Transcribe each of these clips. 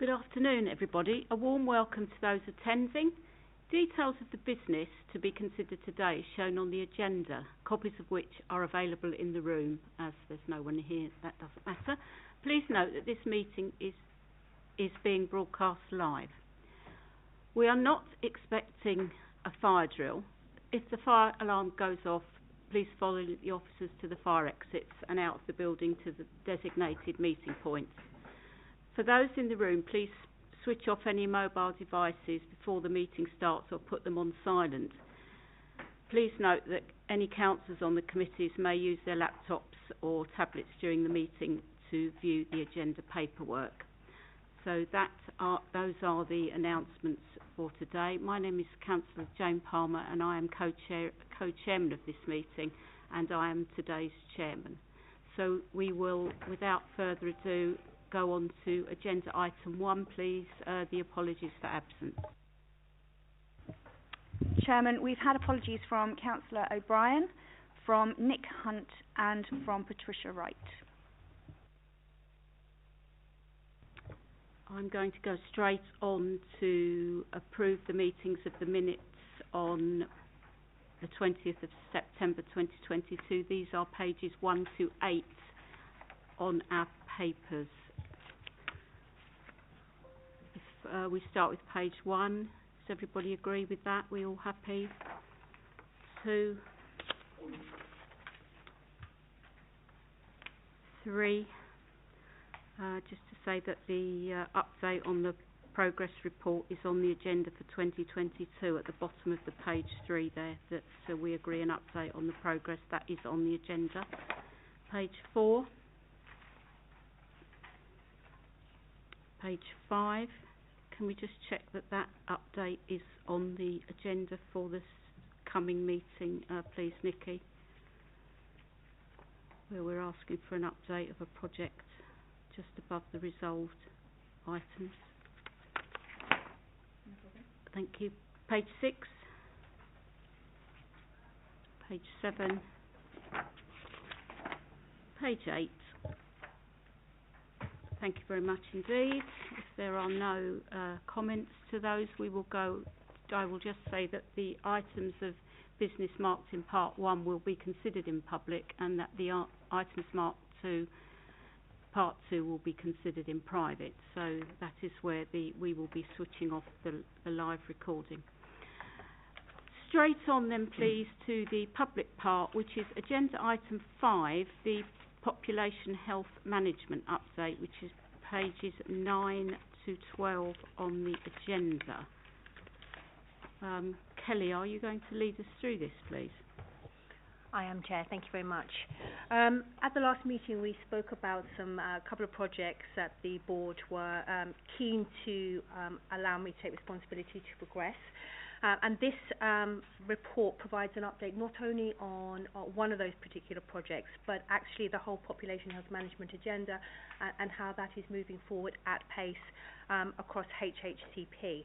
Good afternoon, everybody. A warm welcome to those attending. Details of the business to be considered today is shown on the agenda, copies of which are available in the room. As there's no one here, that doesn't matter. Please note that this meeting is being broadcast live. We are not expecting a fire drill. If the fire alarm goes off, please follow the officers to the fire exits and out of the building to the designated meeting points. For those in the room, please switch off any mobile devices before the meeting starts or put them on silent. Please note that any councillors on the committees may use their laptops or tablets during the meeting to view the agenda paperwork. So those are the announcements for today. My name is Councillor Jane Palmer and I am co-chairman of this meeting, and I am today's chairman. So we will, without further ado, go on to agenda item 1, please. The apologies for absence. Chairman, we've had apologies from Councillor O'Brien, from Nick Hunt and from Patricia Wright. I'm going to go straight on to approve the meetings of the minutes on the 20th of September 2022. These are pages 1 to 8 on our papers. If we start with page 1, does everybody agree with that? We all happy? 2, 3. Just to say that the update on the progress report is on the agenda for 2022 at the bottom of the page 3 there, that we agree an update on the progress. That is on the agenda. Page 4. Page 5. Can we just check that that update is on the agenda for this coming meeting, please, Nikki? Where we're asking for an update of a project just above the resolved items. Thank you. Page 6. Page 7. Page 8. Thank you very much indeed. If there are no comments to those, we will go. I will just say that the items of business marked in part 1 will be considered in public, and that the items marked to part 2 will be considered in private. So that is where we will be switching off the live recording. Straight on then, please, to the public part, which is agenda item 5, the population health management update, which is pages 9 to 12 on the agenda. Kelly, are you going to lead us through this, please? I am, Chair. Thank you very much. At the last meeting, we spoke about a couple of projects that the board were keen to allow me to take responsibility to progress. And this report provides an update not only on one of those particular projects, but actually the whole population health management agenda and how that is moving forward at pace across HHCP.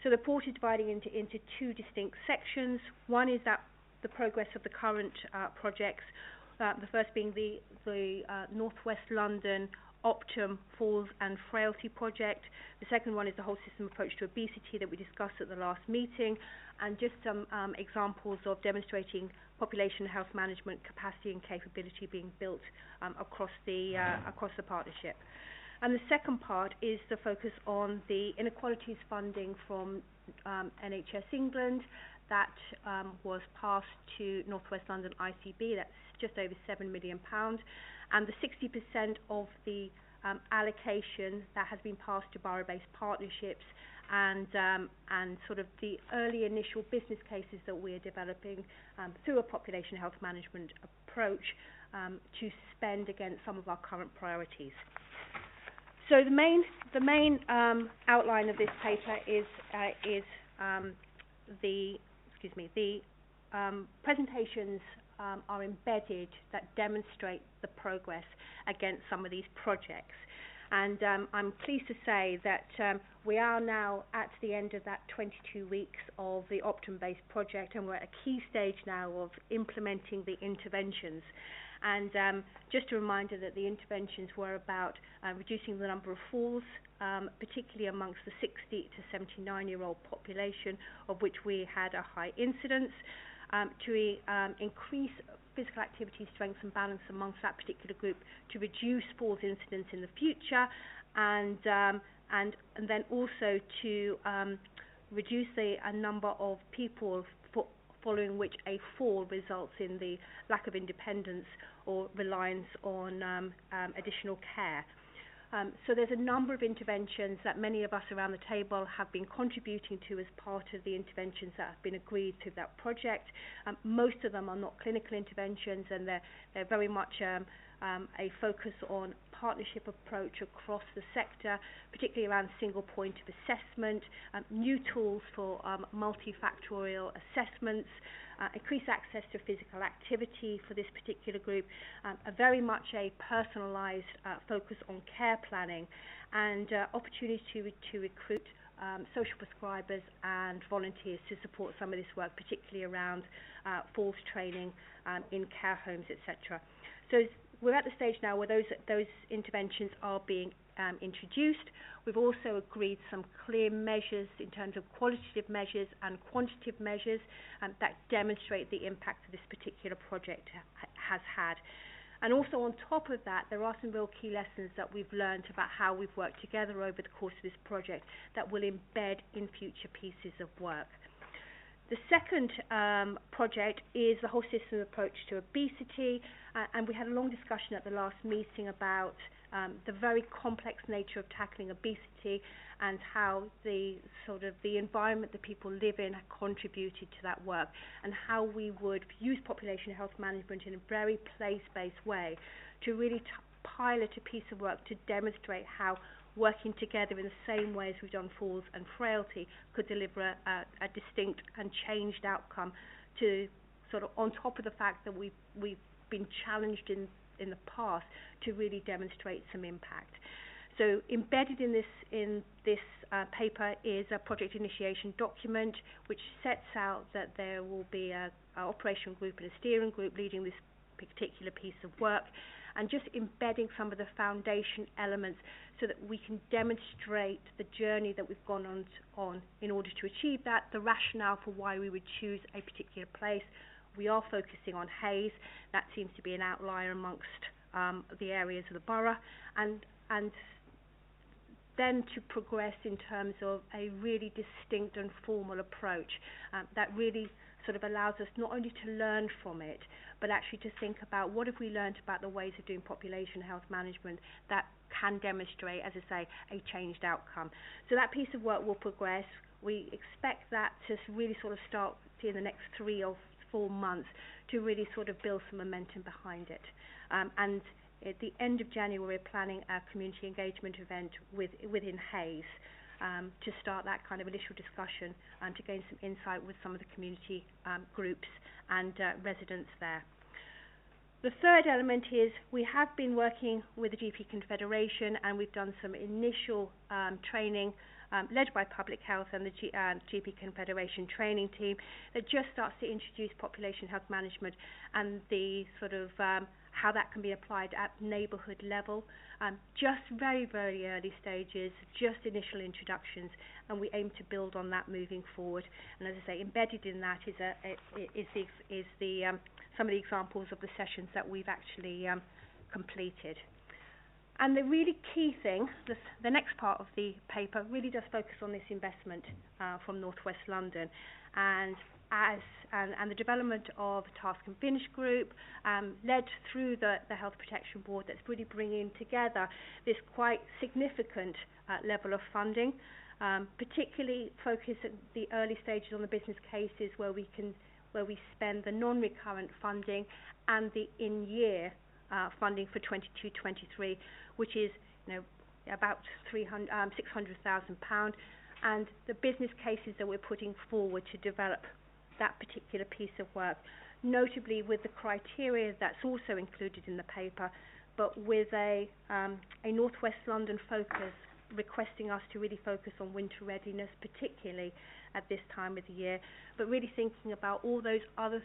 So the report is dividing into 2 distinct sections. One is that the progress of the current projects, the first being the North West London Optum Falls and Frailty project. The second one is the whole system approach to obesity that we discussed at the last meeting, and just some examples of demonstrating population health management capacity and capability being built across the partnership. And the second part is the focus on the inequalities funding from NHS England that was passed to North West London ICB. That's just over £7 million, and the 60% of the allocation that has been passed to borough-based partnerships, and sort of the early initial business cases that we're developing through a population health management approach to spend against some of our current priorities. So the main outline of this paper is the presentations are embedded that demonstrate the progress against some of these projects. And I'm pleased to say that we are now at the end of that 22 weeks of the Optum-based project, and we're at a key stage now of implementing the interventions. And just a reminder that the interventions were about reducing the number of falls, particularly amongst the 60 to 79-year-old population, of which we had a high incidence, to increase physical activity, strength and balance amongst that particular group, to reduce falls incidence in the future, and then also to reduce the number of people following which a fall results in the lack of independence or reliance on additional care. So there's a number of interventions that many of us around the table have been contributing to as part of the interventions that have been agreed through that project. Most of them are not clinical interventions, and they're very much a focus on partnership approach across the sector, particularly around single point of assessment, new tools for multifactorial assessments, increased access to physical activity for this particular group, very much a personalised focus on care planning, and opportunity to recruit social prescribers and volunteers to support some of this work, particularly around falls training in care homes, etc. So we're at the stage now where those interventions are being introduced. We've also agreed some clear measures in terms of qualitative measures and quantitative measures that demonstrate the impact that this particular project has had. And also on top of that, there are some real key lessons that we've learned about how we've worked together over the course of this project that will embed in future pieces of work. The second project is the whole system approach to obesity, and we had a long discussion at the last meeting about the very complex nature of tackling obesity and how the environment that people live in contributed to that work, and how we would use population health management in a very place-based way to really pilot a piece of work to demonstrate how working together in the same way as we've done falls and frailty could deliver a distinct and changed outcome, to sort of on top of the fact that we've been challenged in the past to really demonstrate some impact. So embedded in this paper is a project initiation document which sets out that there will be an operational group and a steering group leading this particular piece of work, and just embedding some of the foundation elements so that we can demonstrate the journey that we've gone on in order to achieve that, the rationale for why we would choose a particular place. We are focusing on Hayes. That seems to be an outlier amongst the areas of the borough, and then to progress in terms of a really distinct and formal approach that really sort of allows us not only to learn from it, but actually to think about what have we learned about the ways of doing population health management that can demonstrate, as I say, a changed outcome. So that piece of work will progress. We expect that to really sort of start in the next 3 or 4 months to really sort of build some momentum behind it. And at the end of January, we're planning a community engagement event within Hayes to start that kind of initial discussion to gain some insight with some of the community groups and residents there. The third element is we have been working with the GP Confederation, and we've done some initial training led by Public Health and the GP Confederation training team that just starts to introduce population health management and the sort of how that can be applied at neighbourhood level. Just very, very early stages, just initial introductions, and we aim to build on that moving forward. And as I say, embedded in that is some of the examples of the sessions that we've actually completed. And the really key thing, the next part of the paper really does focus on this investment from North West London, and the development of a task and finish group led through the Health Protection Board that's really bringing together this quite significant level of funding, particularly focus at the early stages on the business cases where we spend the non-recurrent funding and the in-year funding for 22-23, which is about £600,000, and the business cases that we're putting forward to develop that particular piece of work, notably with the criteria that's also included in the paper, but with a North West London focus, requesting us to really focus on winter readiness, particularly at this time of the year, but really thinking about all those other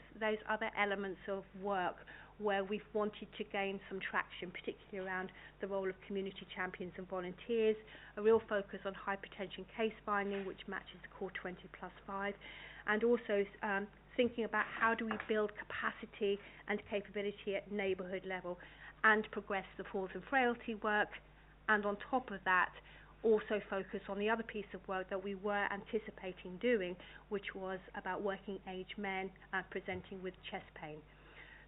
elements of work where we've wanted to gain some traction, particularly around the role of community champions and volunteers, a real focus on hypertension case finding, which matches the core 20+5, and also thinking about how do we build capacity and capability at neighbourhood level and progress the falls and frailty work, and on top of that, also focus on the other piece of work that we were anticipating doing, which was about working age men presenting with chest pain.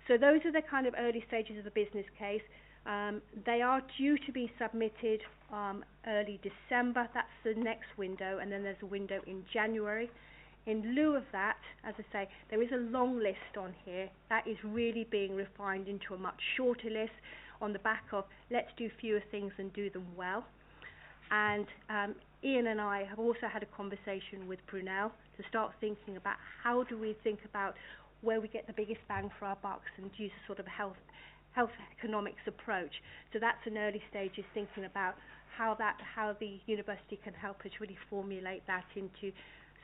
So those are the kind of early stages of the business case. They are due to be submitted early December. That's the next window, and then there's a window in January. In lieu of that, as I say, there is a long list on here that is really being refined into a much shorter list on the back of let's do fewer things and do them well. And Ian and I have also had a conversation with Brunel to start thinking about how do we think about where we get the biggest bang for our bucks and use a sort of health economics approach. So that's an early stage is thinking about how the university can help us really formulate that into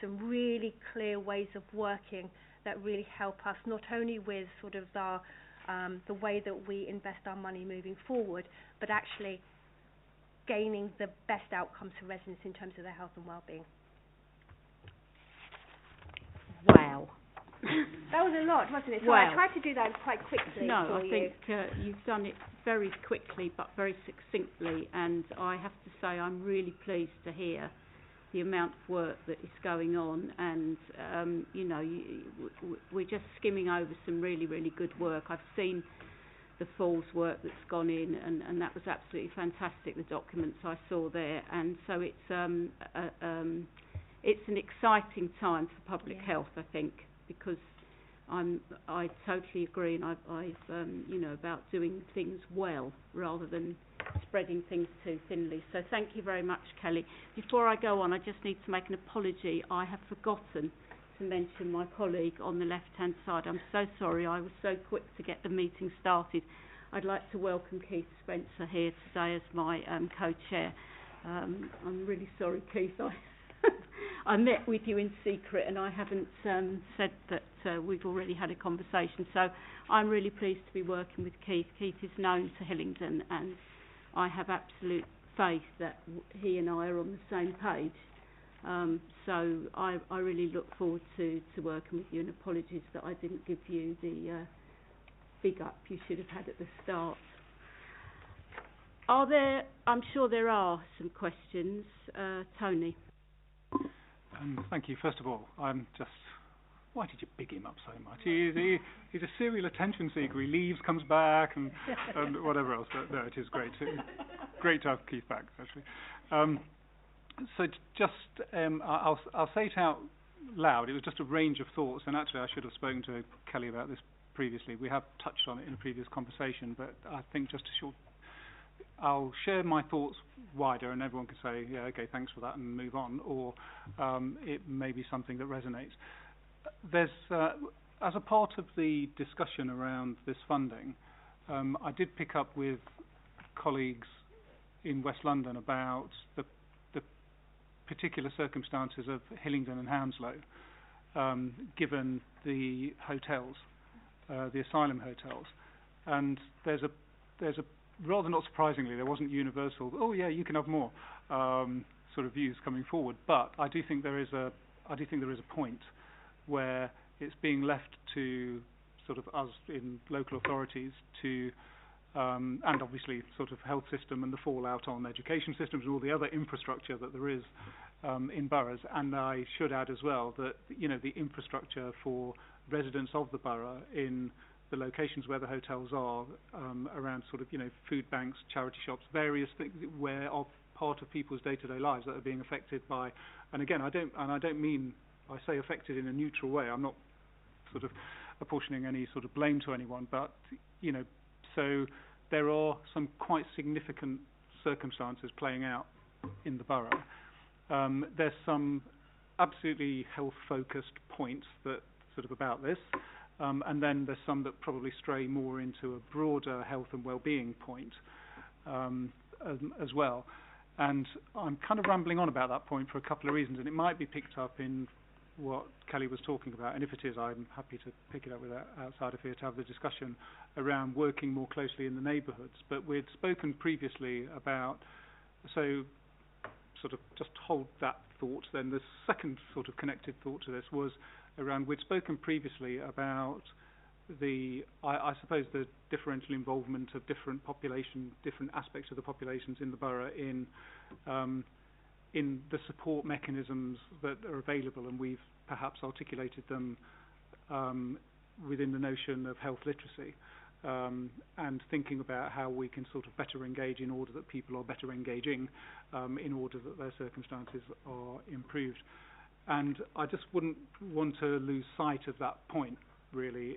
some really clear ways of working that really help us not only with sort of the way that we invest our money moving forward, but actually gaining the best outcomes for residents in terms of their health and well-being. Wow. That was a lot, wasn't it? So wow. I tried to do that quite quickly. No, I think you've done it very quickly but very succinctly, and I have to say I'm really pleased to hear the amount of work that is going on, and we're just skimming over some really, really good work. I've seen the Falls work that's gone in, and that was absolutely fantastic, the documents I saw there, and so it's an exciting time for public health, I think, because I totally agree, and I've about doing things well rather than spreading things too thinly. So thank you very much, Kelly. Before I go on, I just need to make an apology. I have forgotten to mention my colleague on the left-hand side. I'm so sorry. I was so quick to get the meeting started. I'd like to welcome Keith Spencer here today as my co-chair. I'm really sorry, Keith. I met with you in secret, and I haven't said that we've already had a conversation. So I'm really pleased to be working with Keith. Keith is known to Hillingdon, and I have absolute faith that he and I are on the same page. So I really look forward to working with you, and apologies that I didn't give you the big up you should have had at the start. I'm sure there are some questions. Tony. Thank you. First of all, I'm just... Why did you big him up so much? He's a serial attention seeker. He leaves, comes back, and whatever else. But no, it is great. Great to have Keith back, actually. So just, I'll say it out loud. It was just a range of thoughts, and actually I should have spoken to Kelly about this previously. We have touched on it in a previous conversation, but I think just I'll share my thoughts wider, and everyone can say, yeah, okay, thanks for that, and move on, or it may be something that resonates. There's, as a part of the discussion around this funding, I did pick up with colleagues in West London about the particular circumstances of Hillingdon and Hounslow, given the hotels, the asylum hotels, and there's a rather not surprisingly, there wasn't universal, oh yeah, you can have more, sort of views coming forward. But I do think there is a point where it's being left to sort of us in local authorities to, and obviously sort of health system and the fallout on education systems and all the other infrastructure that there is in boroughs. And I should add as well that the infrastructure for residents of the borough in the locations where the hotels are, around sort of food banks, charity shops, various things where are part of people's day-to-day lives that are being affected by. And again, I don't mean, I say affected in a neutral way. I'm not sort of apportioning any sort of blame to anyone, but so there are some quite significant circumstances playing out in the borough. There's some absolutely health-focused points that sort of about this. And then there's some that probably stray more into a broader health and well-being point as well. And I'm kind of rambling on about that point for a couple of reasons, and it might be picked up in what Kelly was talking about, and if it is, I'm happy to pick it up with outside of here to have the discussion around working more closely in the neighbourhoods. But we'd spoken previously about, so sort of just hold that thought, then the second sort of connected thought to this was around, we'd spoken previously about I suppose the differential involvement of different aspects of the populations in the borough in the support mechanisms that are available, and we've perhaps articulated them within the notion of health literacy, and thinking about how we can sort of better engage in order that people are better engaging, in order that their circumstances are improved. And I just wouldn't want to lose sight of that point, really,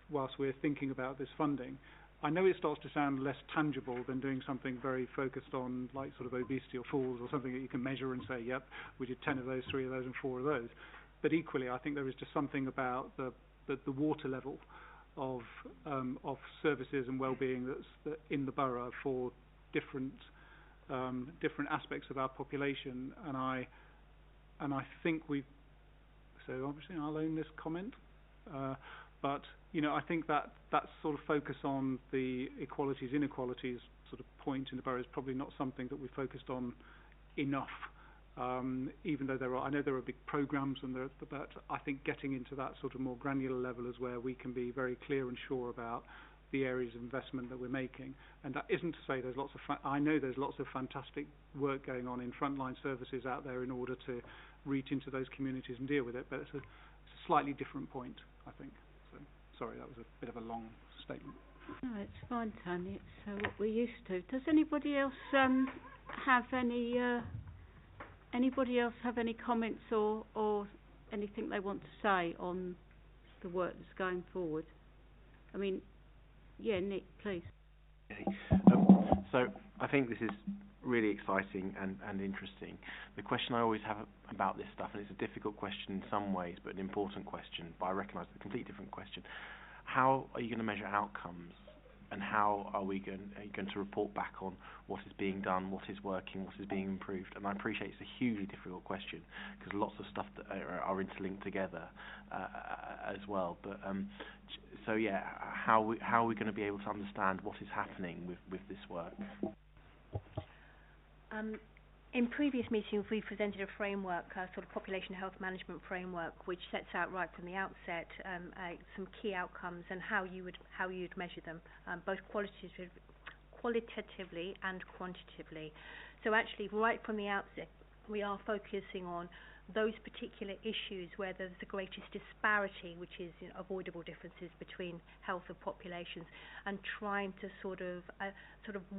whilst we're thinking about this funding. I know it starts to sound less tangible than doing something very focused on, like sort of obesity or falls, or something that you can measure and say, yep, we did 10 of those, 3 of those, and 4 of those. But equally, I think there is just something about the water level of services and well-being that's in the borough for different aspects of our population, and I think so obviously I'll own this comment, but I think that sort of focus on the equalities, inequalities sort of point in the borough is probably not something that we focused on enough, even though I know there are big programmes, but I think getting into that sort of more granular level is where we can be very clear and sure about the areas of investment that we're making. And that isn't to say I know there's lots of fantastic work going on in frontline services out there in order to reach into those communities and deal with it, but it's a slightly different point, I think. So, sorry, that was a bit of a long statement. No, it's fine, Tony. It's what we're used to. Does anybody else have any comments or anything they want to say on the work that's going forward? I mean, yeah, Nick, please. So I think this is really exciting and interesting. The question I always have about this stuff, and it's a difficult question in some ways, but an important question, but I recognise it's a completely different question. How are you going to measure outcomes, and how are you going to report back on what is being done, what is working, what is being improved? And I appreciate it's a hugely difficult question because lots of stuff that are interlinked together as well. But so yeah, how are we going to be able to understand what is happening with this work? In previous meetings, we presented a framework, a sort of population health management framework, which sets out right from the outset some key outcomes and how you'd measure them, both qualitatively and quantitatively. So actually, right from the outset, we are focusing on those particular issues where there's the greatest disparity, which is avoidable differences between health of populations, and trying to sort of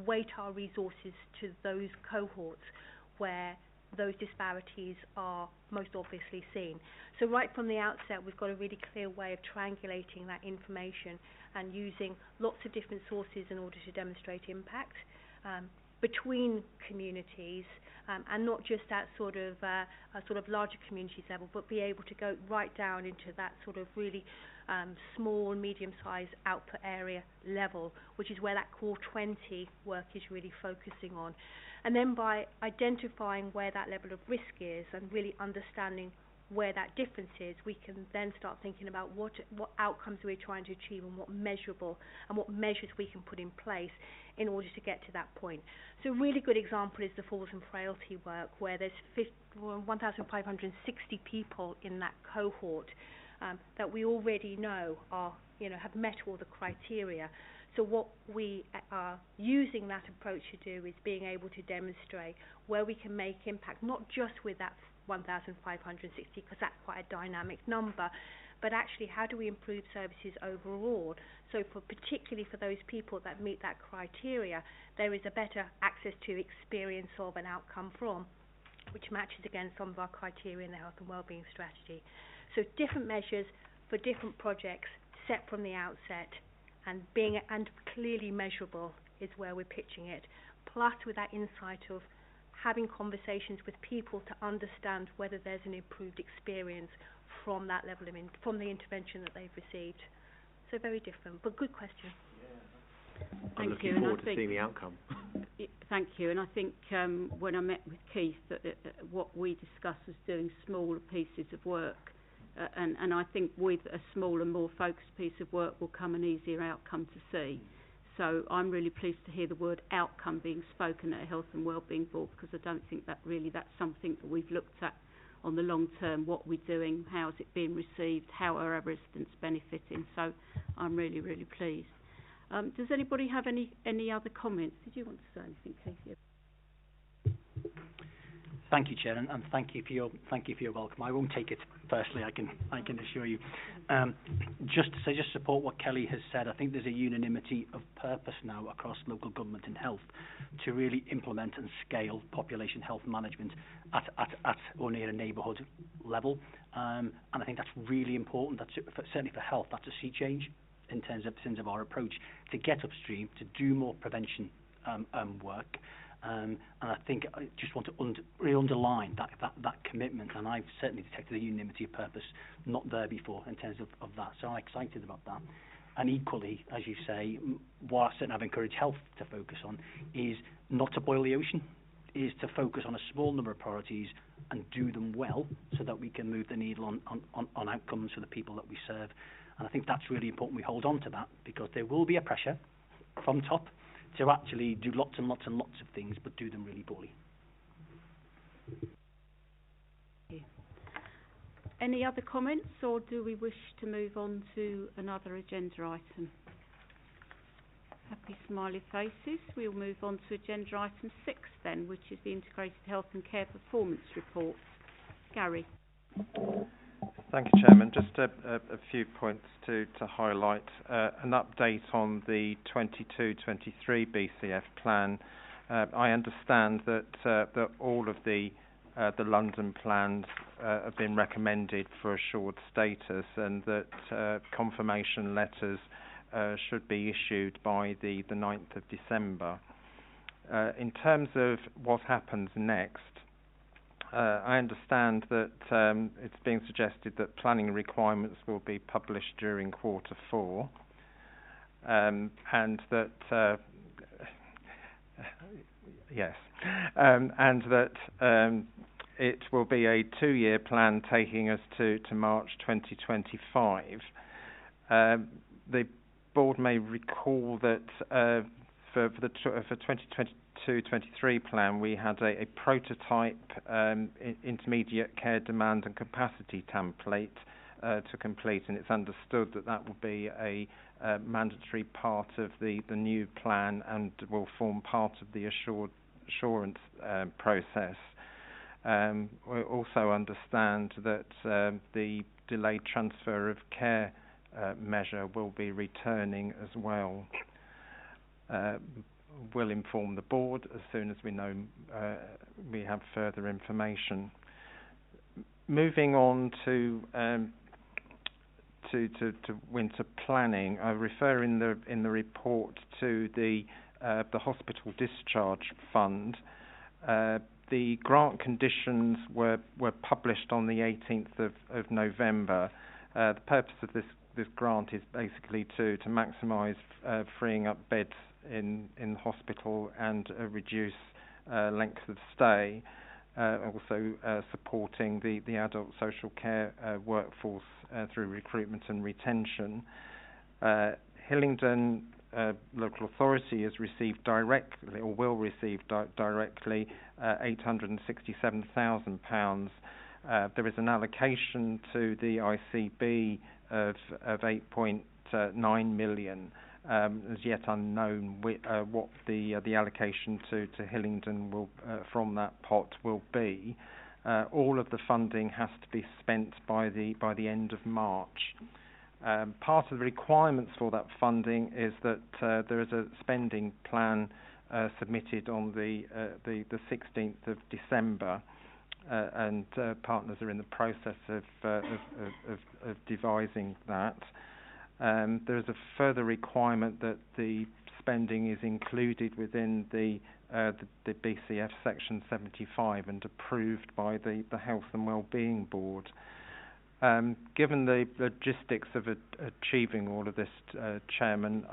weight our resources to those cohorts where those disparities are most obviously seen. So right from the outset, we've got a really clear way of triangulating that information and using lots of different sources in order to demonstrate impact between communities, and not just at a sort of larger communities level, but be able to go right down into that sort of really small, medium-sized output area level, which is where that core 20 work is really focusing on. And then by identifying where that level of risk is and really understanding where that difference is, we can then start thinking about what outcomes we're trying to achieve and what measures we can put in place in order to get to that point. So a really good example is the falls and frailty work, where there's 1,560 people in that cohort that we already know have met all the criteria. So what we are using that approach to do is being able to demonstrate where we can make impact, not just with that 1,560, because that's quite a dynamic number, but actually how do we improve services overall? So particularly for those people that meet that criteria, there is a better access to, experience of, and outcome from, which matches against some of our criteria in the health and wellbeing strategy. So different measures for different projects set from the outset, and clearly measurable is where we're pitching it, plus with that insight of having conversations with people to understand whether there's an improved experience from that level from the intervention that they've received. So very different, but good question. I'm looking forward to seeing the outcome. Thank you. And I think when I met with Keith, that what we discussed was doing smaller pieces of work. And I think with a smaller, more focused piece of work will come an easier outcome to see. So I'm really pleased to hear the word outcome being spoken at a Health and Wellbeing Board, because I don't think that's something that we've looked at on the long term. What we're doing, how is it being received, how are our residents benefiting. So I'm really, really pleased. Does anybody have any other comments? Did you want to say anything, Keith? Thank you, Chair, and thank you for your welcome. I won't take it personally, I can assure you. Just support what Kelly has said. I think there's a unanimity of purpose now across local government and health to really implement and scale population health management at or near a neighbourhood level. And I think that's really important. Certainly for health, that's a sea change in terms of our approach to get upstream, to do more prevention work. And I think I just want to really underline that commitment, and I've certainly detected a unanimity of purpose not there before in terms of that, so I'm excited about that. And equally, as you say, what I certainly have encouraged health to focus on is not to boil the ocean, is to focus on a small number of priorities and do them well so that we can move the needle on outcomes for the people that we serve. And I think that's really important we hold on to that, because there will be a pressure from top to actually do lots and lots and lots of things, but do them really poorly. Any other comments, or do we wish to move on to another agenda item? Happy smiley faces. We'll move on to agenda item 6 then, which is the Integrated Health and Care Performance Report. Gary. Thank you, Chairman. Just a few points to highlight. An update on the 22-23 BCF plan. I understand that all of the London plans have been recommended for assured status, and that confirmation letters should be issued by the 9th of December. In terms of what happens next, I understand that it's being suggested that planning requirements will be published during Q4, and that it will be a 2-year plan taking us to March 2025. The board may recall that for 2022-23 plan, we had a prototype intermediate care demand and capacity template to complete, and it's understood that will be a mandatory part of the new plan and will form part of the assurance process. We also understand that the delayed transfer of care measure will be returning as well. We'll inform the board as soon as we know we have further information. Moving on to winter planning, I refer in the report to the hospital discharge fund. The grant conditions were published on the 18th of November. The purpose of this grant is basically to maximise freeing up beds in hospital and reduce length of stay, also supporting the adult social care workforce through recruitment and retention. Hillingdon local authority has received directly, or will receive directly, £867,000. There is an allocation to the ICB of 8.9 million. As yet unknown what the allocation to Hillingdon will from that pot will be. All of the funding has to be spent by the end of March. Part of the requirements for that funding is that there is a spending plan submitted on the 16th of December, and partners are in the process of devising that. There is a further requirement that the spending is included within the BCF Section 75 and approved by the Health and Wellbeing Board. Given the logistics of achieving all of this, Chairman,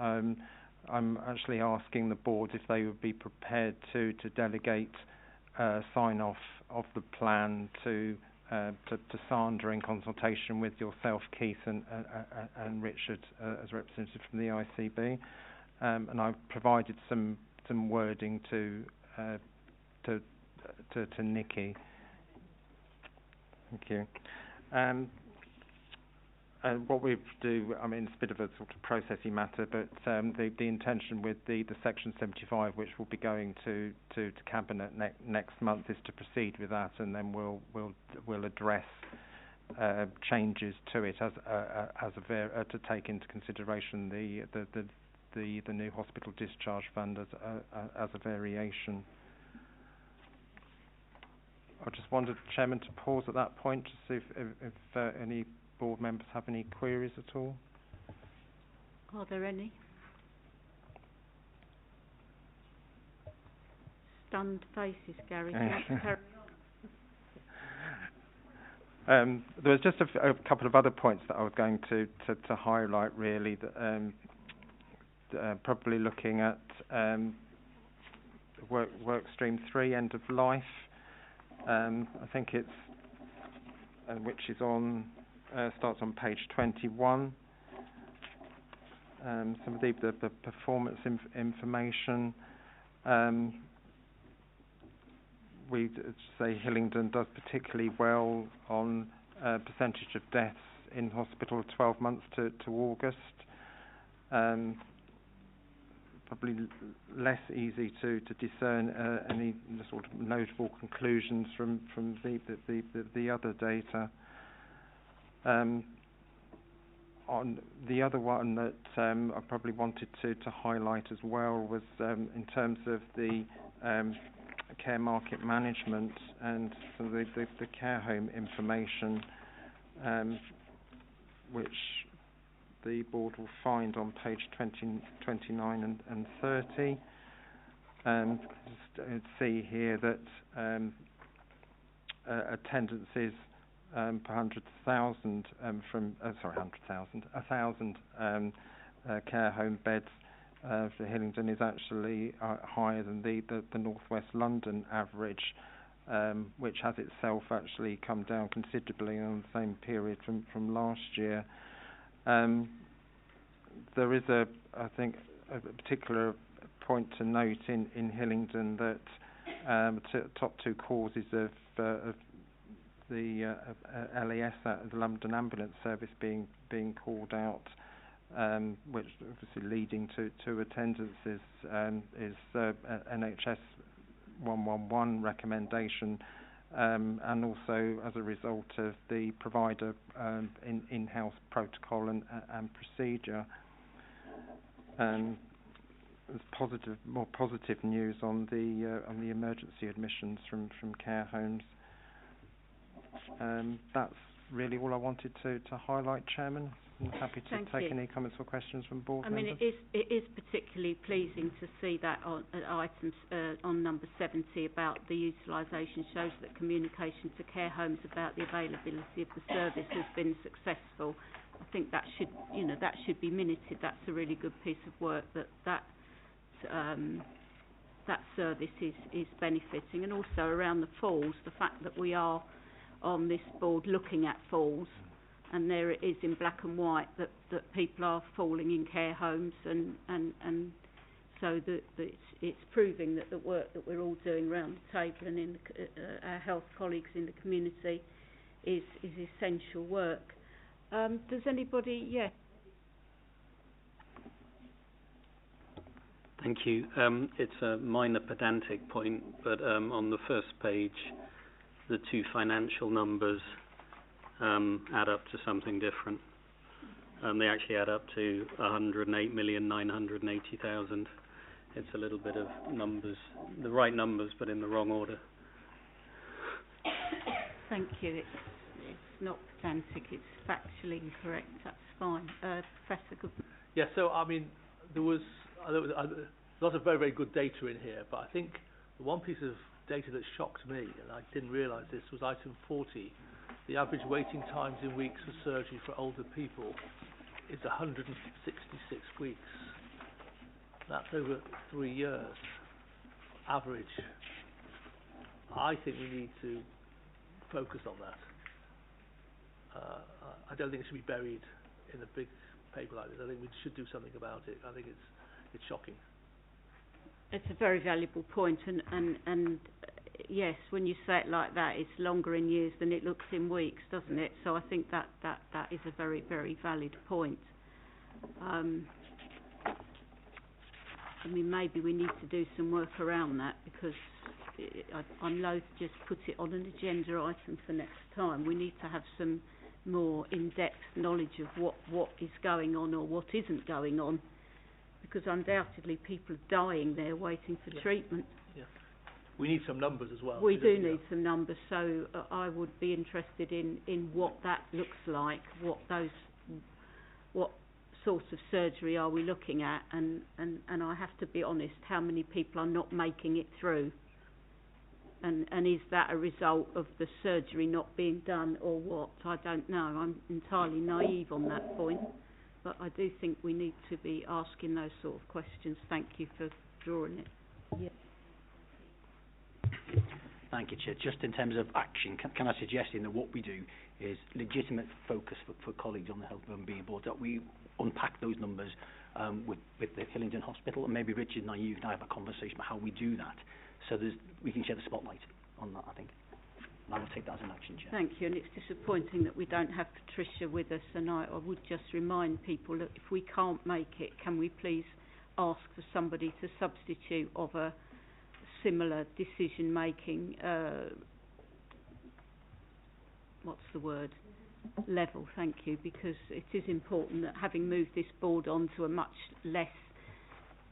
I'm actually asking the board if they would be prepared to delegate sign-off of the plan to Sandra in consultation with yourself, Keith, and Richard as representative from the ICB, and I've provided some wording to Nikki. Thank you. And what we do, I mean, it's a bit of a sort of processy matter, but the intention with the Section 75, which will be going to Cabinet next month, is to proceed with that, and then we'll address changes to it to take into consideration the new hospital discharge fund as a variation. I just wanted, Chairman, to pause at that point to see if any board members have any queries at all. Are there any? Stunned faces, Gary. Do you want to carry on? There was just a couple of other points that I was going to highlight, really. Probably looking at work stream 3, end of life. I think it's which is on. Starts on page 21. Some of the performance information. We say Hillingdon does particularly well on percentage of deaths in hospital 12 months to August. Probably less easy to discern any sort of notable conclusions from the other data. On the other one that I probably wanted to highlight as well was in terms of the care market management and some of the care home information, which the board will find on page 29 and 30. Just see here that attendances per 100,000 from 1,000 care home beds for Hillingdon is actually higher than the North West London average, which has itself actually come down considerably on the same period from last year. There is I think a particular point to note in Hillingdon that top 2 causes of the LAS, the London Ambulance Service, being called out, which obviously leading to attendances, is NHS 111 recommendation, and also as a result of the provider in-house protocol and procedure. There's more positive news on the emergency admissions from care homes. That's really all I wanted to highlight, Chairman. I'm happy to take any comments or questions from board members. I mean, it is particularly pleasing to see that on items on number 70 about the utilisation shows that communication to care homes about the availability of the service has been successful. I think that should be minuted. That's a really good piece of work that service is benefiting, and also around the falls, the fact that we are on this board looking at falls, and there it is in black and white that people are falling in care homes, and so that it's proving that the work that we're all doing around the table and in our health colleagues in the community is essential work. Does anybody? Yeah. Thank you. It's a minor pedantic point, but on the first page, the 2 financial numbers add up to something different. They actually add up to 108,980,000. It's a little bit of numbers, the right numbers, but in the wrong order. Thank you. It's not pedantic. It's factually incorrect. That's fine. Professor Goodman. Yeah. So I mean, there was a lot of very, very good data in here, but I think the one piece of data that shocked me, and I didn't realise this, was item 40, the average waiting times in weeks for surgery for older people is 166 weeks. That's over 3 years, average. I think we need to focus on that. I don't think it should be buried in a big paper like this. I think we should do something about it. I think it's shocking. It's a very valuable point, and yes, when you say it like that, it's longer in years than it looks in weeks, doesn't it? So I think that is a very, very valid point. I mean, maybe we need to do some work around that, because I'm loath to just put it on an agenda item for next time. We need to have some more in-depth knowledge of what is going on or what isn't going on, because undoubtedly people are dying there waiting for treatment. Yeah. We need some numbers as well. We do need some numbers, so I would be interested in what that looks like, what sort of surgery are we looking at, and I have to be honest, how many people are not making it through, and is that a result of the surgery not being done or what? I don't know. I'm entirely naive on that point, but I do think we need to be asking those sort of questions. Thank you for drawing it. Yeah. Thank you, Chair. Just in terms of action, can I suggest that what we do is legitimate focus for colleagues on the Health and Wellbeing Board, that we unpack those numbers with the Hillingdon Hospital, and maybe Richard and you can have a conversation about how we do that, so we can share the spotlight on that, I think. And I will take that as an action, Chair. Thank you, and it's disappointing that we don't have Patricia with us, and I would just remind people that if we can't make it, can we please ask for somebody to substitute of a similar decision making level. Thank you, because it is important that, having moved this board on to a much less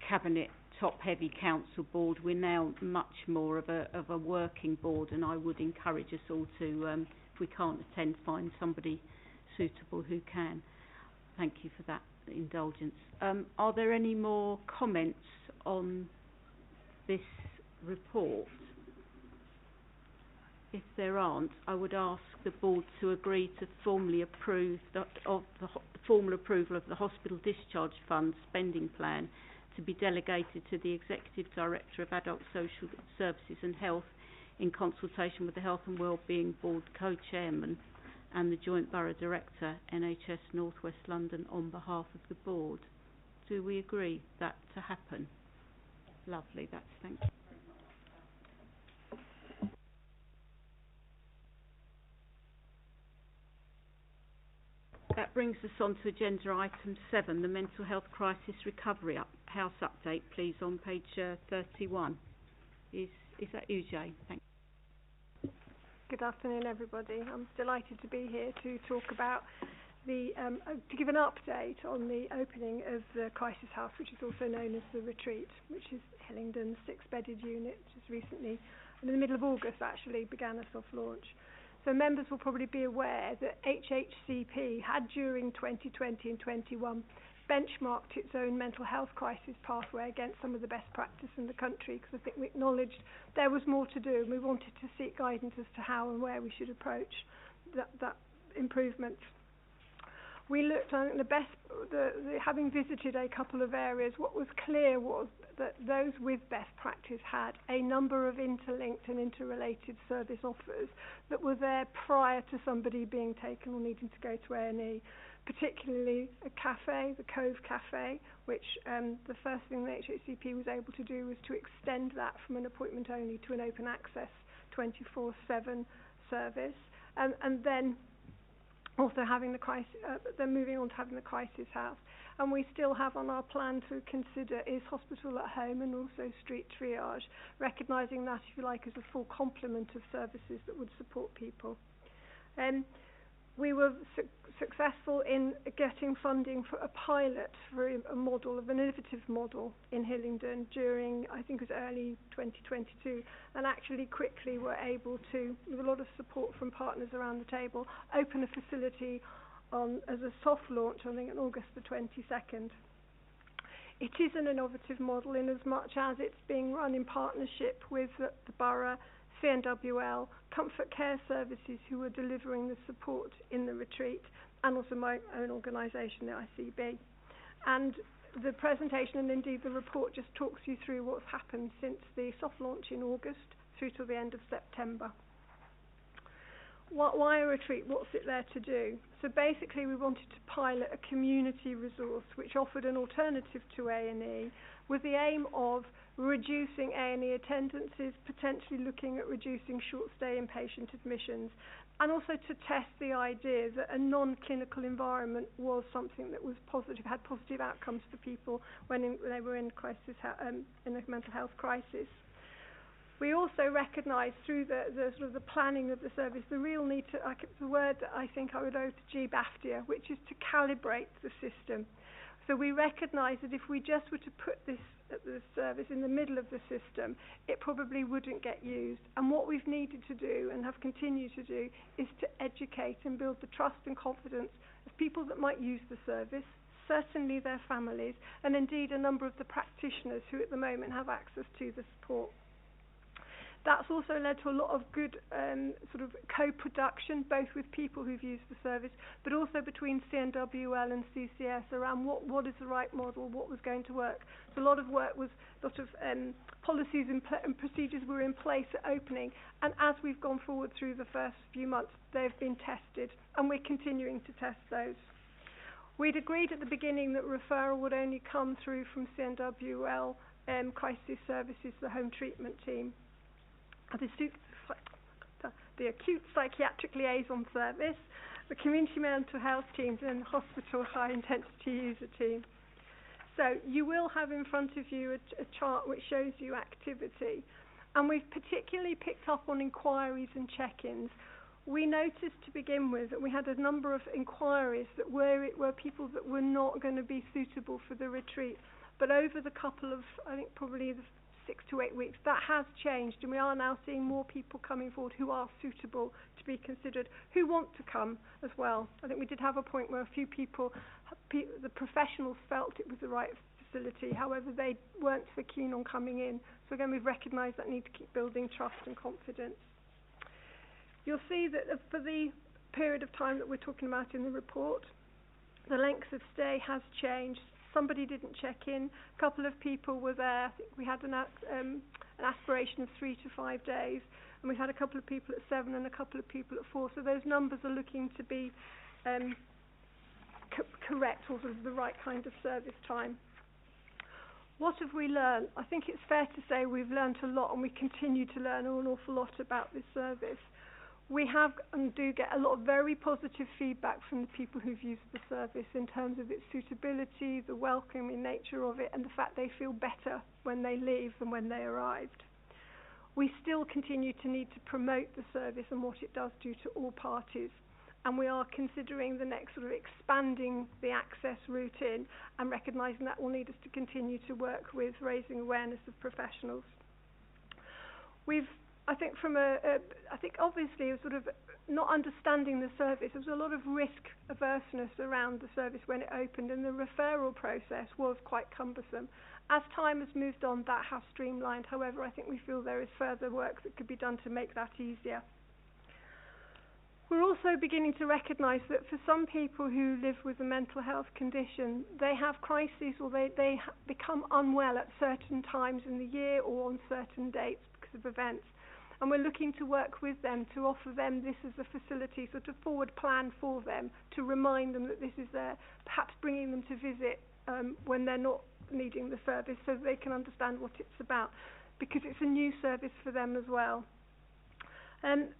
cabinet top heavy council board, we're now much more of a working board, and I would encourage us all to, if we can't attend, find somebody suitable who can. Thank you for that indulgence. Are there any more comments on this report? If there aren't, I would ask the board to agree to formally approve the formal approval of the Hospital Discharge Fund spending plan to be delegated to the Executive Director of Adult Social Services and Health, in consultation with the Health and Wellbeing Board Co-Chairman and the Joint Borough Director, NHS North West London, on behalf of the board. Do we agree that to happen? Lovely, thank you. That brings us on to agenda item 7, the Mental Health Crisis Recovery House update, please, on page 31. Is that you, Jay? Thank you. Good afternoon, everybody. I'm delighted to be here to talk about to give an update on the opening of the Crisis House, which is also known as the Retreat, which is Hillingdon's 6-bedded unit, which is recently, in the middle of August actually, began a soft launch. So members will probably be aware that HHCP had, during 2020 and 21, benchmarked its own mental health crisis pathway against some of the best practice in the country, because I think we acknowledged there was more to do, and we wanted to seek guidance as to how and where we should approach that improvement. We looked at having visited a couple of areas, what was clear was that those with best practice had a number of interlinked and interrelated service offers that were there prior to somebody being taken or needing to go to A&E, particularly a cafe, the Cove Cafe, which the first thing the HHCP was able to do was to extend that from an appointment only to an open access 24/7 service, and then also having the crisis, then moving on to having the Crisis House. And we still have on our plan to consider is hospital at home and also street triage, recognising that, if you like, as a full complement of services that would support people. We were successful in getting funding for a pilot for a model, of an innovative model in Hillingdon during, I think it was early 2022, and actually quickly were able to, with a lot of support from partners around the table, open a facility as a soft launch, I think, on August the 22nd. It is an innovative model in as much as it's being run in partnership with the Borough, CNWL, Comfort Care Services, who were delivering the support in the retreat, and also my own organisation, the ICB. And the presentation and indeed the report just talks you through what's happened since the soft launch in August through to the end of September. Why a retreat? What's it there to do? So basically we wanted to pilot a community resource which offered an alternative to A&E with the aim of reducing A&E attendances, potentially looking at reducing short-stay inpatient admissions, and also to test the idea that a non-clinical environment was something that was positive, had positive outcomes for people when they were in in a mental health crisis. We also recognise through the sort of the planning of the service the real need to, the word that I think I would owe to G. Baftia, which is to calibrate the system. So we recognise that if we just were to put this service in the middle of the system, it probably wouldn't get used. And what we've needed to do and have continued to do is to educate and build the trust and confidence of people that might use the service, certainly their families, and indeed a number of the practitioners who at the moment have access to the support. That's also led to a lot of good sort of co-production, both with people who've used the service, but also between CNWL and CCS around what is the right model, what was going to work. So a lot of work was, policies and procedures were in place at opening, and as we've gone forward through the first few months, they've been tested, and we're continuing to test those. We'd agreed at the beginning that referral would only come through from CNWL Crisis Services, the home treatment team. The acute psychiatric liaison service, the community mental health teams, and the hospital high intensity user team. So you will have in front of you a chart which shows you activity, and we've particularly picked up on inquiries and check-ins. We noticed to begin with that we had a number of inquiries that were people that were not going to be suitable for the retreat, but over the couple of, I think probably the 6 to 8 weeks, that has changed, and we are now seeing more people coming forward who are suitable to be considered, who want to come as well. I think we did have a point where a few people, the professionals felt it was the right facility, however they weren't so keen on coming in. So again, we've recognised that need to keep building trust and confidence. You'll see that for the period of time that we're talking about in the report, the length of stay has changed. Somebody didn't check in. A couple of people were there. I think we had an aspiration of 3 to 5 days, and we had a couple of people at 7 and a couple of people at 4. So those numbers are looking to be correct, or sort of the right kind of service time. What have we learned? I think it's fair to say we've learned a lot, and we continue to learn an awful lot about this service. We have and do get a lot of very positive feedback from the people who've used the service in terms of its suitability, the welcoming nature of it, and the fact they feel better when they leave than when they arrived. We still continue to need to promote the service and what it does do to all parties, and we are considering the next sort of expanding the access route in and recognising that will need us to continue to work with raising awareness of professionals. I think obviously sort of not understanding the service, there was a lot of risk averseness around the service when it opened, and the referral process was quite cumbersome. As time has moved on, that has streamlined. However, I think we feel there is further work that could be done to make that easier. We're also beginning to recognise that for some people who live with a mental health condition, they have crises, or they become unwell at certain times in the year or on certain dates because of events. And we're looking to work with them to offer them this as a facility, sort of forward plan for them, to remind them that this is there, perhaps bringing them to visit when they're not needing the service, so that they can understand what it's about, because it's a new service for them as well. And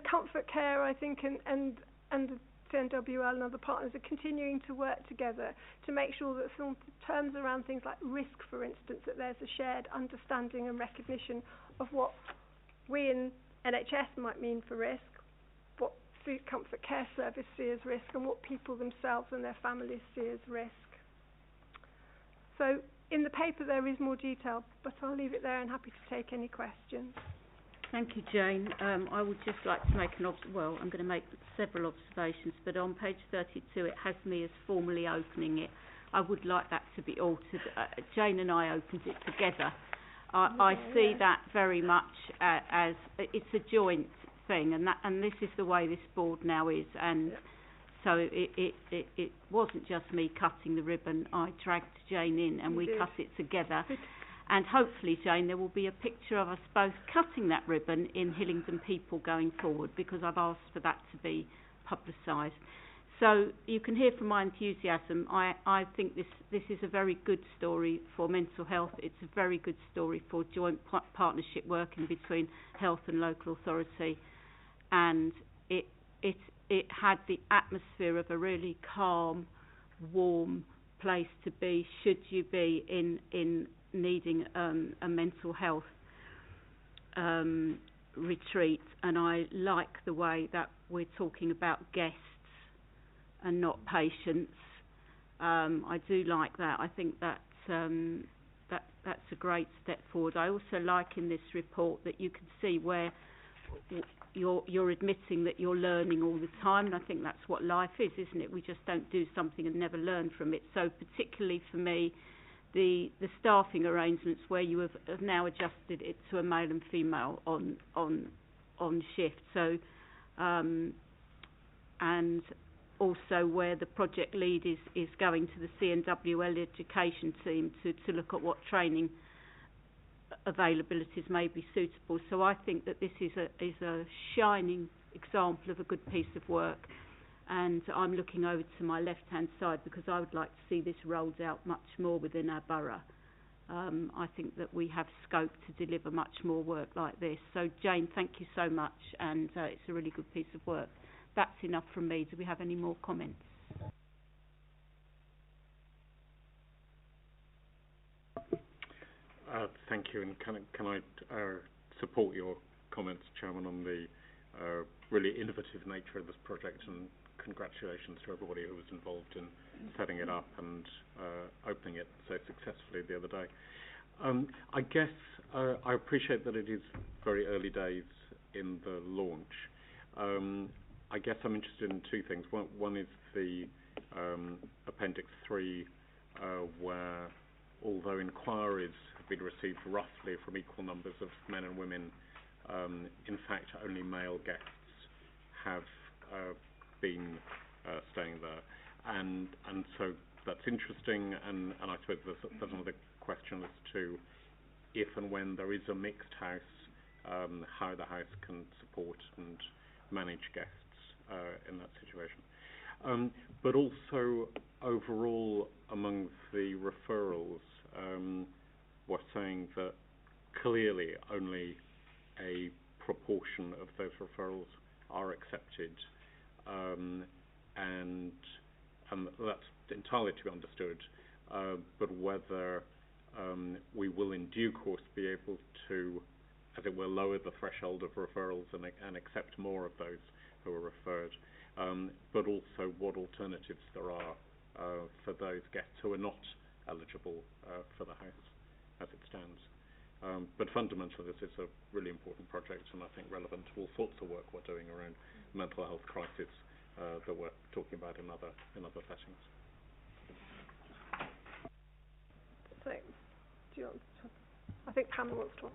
Comfort Care, I think, and the CNWL and other partners are continuing to work together to make sure that some terms around things like risk, for instance, that there's a shared understanding and recognition of what we in NHS might mean for risk, what the Comfort Care Service see as risk, and what people themselves and their families see as risk. So in the paper there is more detail, but I'll leave it there and happy to take any questions. Thank you, Jane. I would just like to make I'm going to make several observations, but on page 32 it has me as formally opening it. I would like that to be altered. Jane and I opened it together. I see that very much as it's a joint thing, and this is the way this board now is, and so it wasn't just me cutting the ribbon. I dragged Jane in, and we cut it together. And hopefully, Jane, there will be a picture of us both cutting that ribbon in Hillingdon People going forward, because I've asked for that to be publicised. So you can hear from my enthusiasm. I think this is a very good story for mental health. It's a very good story for joint partnership working between health and local authority, and it had the atmosphere of a really calm, warm place to be should you be in needing a mental health retreat. And I like the way that we're talking about guests and not patients. I do like that. I think that's a great step forward. I also like in this report that you can see where you're admitting that you're learning all the time, and I think that's what life is, isn't it? We just don't do something and never learn from it. So particularly for me, the staffing arrangements where you have now adjusted it to a male and female on shift. So and also where the project lead is going to the CNWL education team to look at what training availabilities may be suitable. So I think that this is a shining example of a good piece of work, and I'm looking over to my left hand side because I would like to see this rolled out much more within our borough. I think that we have scope to deliver much more work like this. So Jane, thank you so much, and it's a really good piece of work. That's enough from me. Do we have any more comments? Thank you, and can I support your comments, Chairman, on the really innovative nature of this project, and congratulations to everybody who was involved in setting it up and opening it so successfully the other day. I guess I appreciate that it is very early days in the launch. I guess I'm interested in two things. One is the Appendix 3, where although inquiries have been received roughly from equal numbers of men and women, in fact only male guests have been staying there, and so that's interesting, and I suppose there's another question as to if and when there is a mixed house, how the house can support and manage guests in that situation. But also overall among the referrals, we're saying that clearly only a proportion of those referrals are accepted, and that's entirely to be understood, but whether we will in due course be able to, as it were, lower the threshold of referrals and accept more of those who are referred, but also what alternatives there are for those guests who are not eligible for the house as it stands. But fundamentally this is a really important project, and I think relevant to all sorts of work we're doing around mental health crisis that we're talking about in other settings. So, do you want to talk? I think Pamela wants to talk.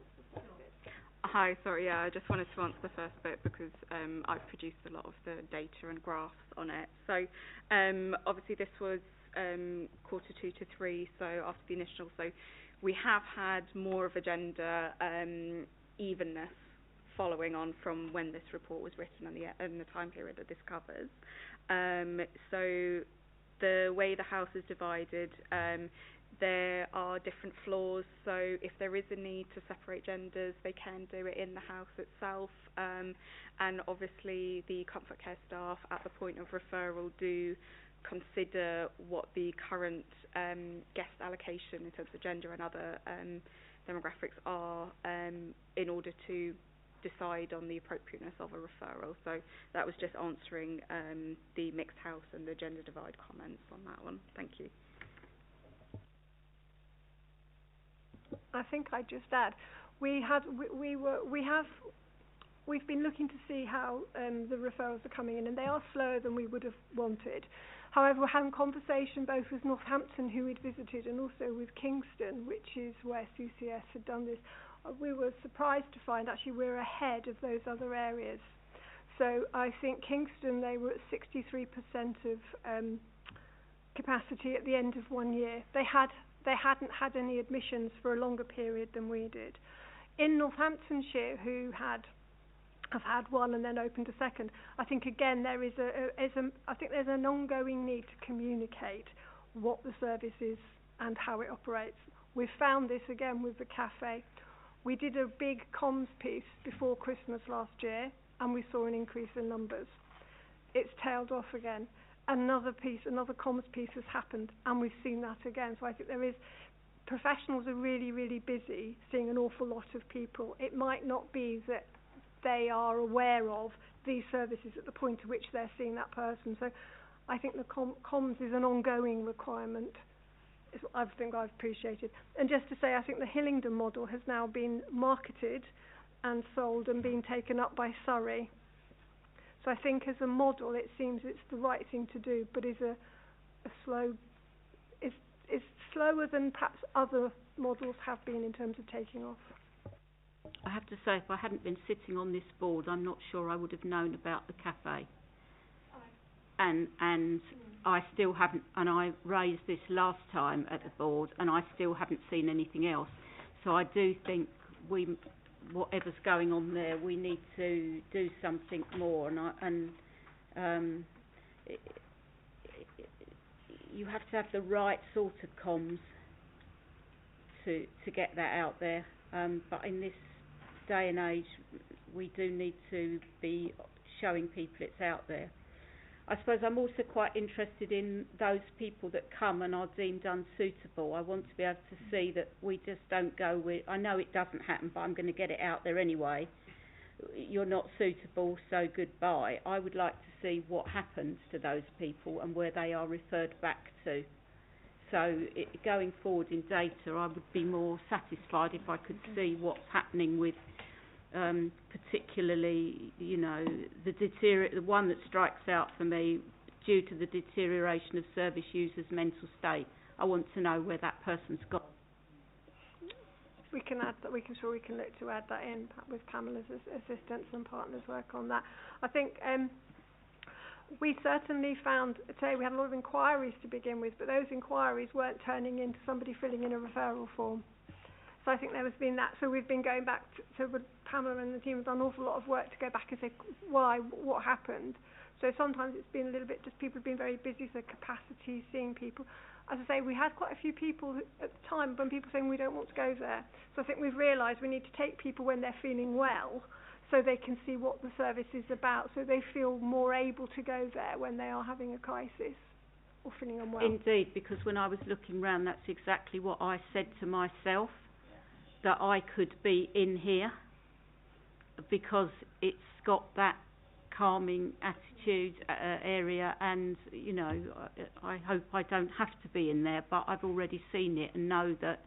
Hi, sorry, yeah, I just wanted to answer the first bit because I've produced a lot of the data and graphs on it. So obviously this was quarter 2 to 3, so after the initial, so we have had more of a gender evenness following on from when this report was written and the time period that this covers. So the way the house is divided, there are different floors, so if there is a need to separate genders, they can do it in the house itself, and obviously the comfort care staff at the point of referral do consider what the current guest allocation in terms of gender and other demographics are in order to decide on the appropriateness of a referral. So that was just answering the mixed house and the gender divide comments on that one. Thank you. I think I'd just add, we have we've been looking to see how the referrals are coming in, and they are slower than we would have wanted. However, we're having conversation both with Northampton, who we'd visited, and also with Kingston, which is where CCS had done this. We were surprised to find actually we're ahead of those other areas. So I think Kingston, they were at 63% of capacity at the end of 1 year. They hadn't had any admissions for a longer period than we did. In Northamptonshire, who have had one and then opened a second, I think again there's an ongoing need to communicate what the service is and how it operates. We've found this again with the cafe. We did a big comms piece before Christmas last year, and we saw an increase in numbers. It's tailed off again. Another comms piece has happened, and we've seen that again. So I think professionals are really, really busy seeing an awful lot of people. It might not be that they are aware of these services at the point at which they're seeing that person. So I think the comms is an ongoing requirement. Is what I think I've appreciated. And just to say, I think the Hillingdon model has now been marketed and sold and been taken up by Surrey. So I think as a model, it seems it's the right thing to do, but is slower than perhaps other models have been in terms of taking off. I have to say, if I hadn't been sitting on this board, I'm not sure I would have known about the cafe. And I still haven't, and I raised this last time at the board, and I still haven't seen anything else. So I do think whatever's going on there, we need to do something more. You have to have the right sort of comms to get that out there. But in this day and age, we do need to be showing people it's out there. I suppose I'm also quite interested in those people that come and are deemed unsuitable. I want to be able to see that we just don't go with, I know it doesn't happen, but I'm going to get it out there anyway. You're not suitable, so goodbye. I would like to see what happens to those people and where they are referred back to. So going forward in data, I would be more satisfied if I could see what's happening with particularly, the one that strikes out for me due to the deterioration of service users' mental state. I want to know where that person's gone. We can add that. We can look to add that in with Pamela's assistants and partners work on that. I think we certainly found today we had a lot of inquiries to begin with, but those inquiries weren't turning into somebody filling in a referral form. So I think there has been that. So we've been going back to Pamela and the team have done an awful lot of work to go back and say why, what happened. So sometimes it's been a little bit just people have been very busy, so capacity, seeing people. As I say, we had quite a few people at the time when people saying we don't want to go there. So I think we've realised we need to take people when they're feeling well, so they can see what the service is about, so they feel more able to go there when they are having a crisis or feeling unwell. Indeed, because when I was looking round, that's exactly what I said to myself, that I could be in here because it's got that calming attitude area, and I hope I don't have to be in there, but I've already seen it and know that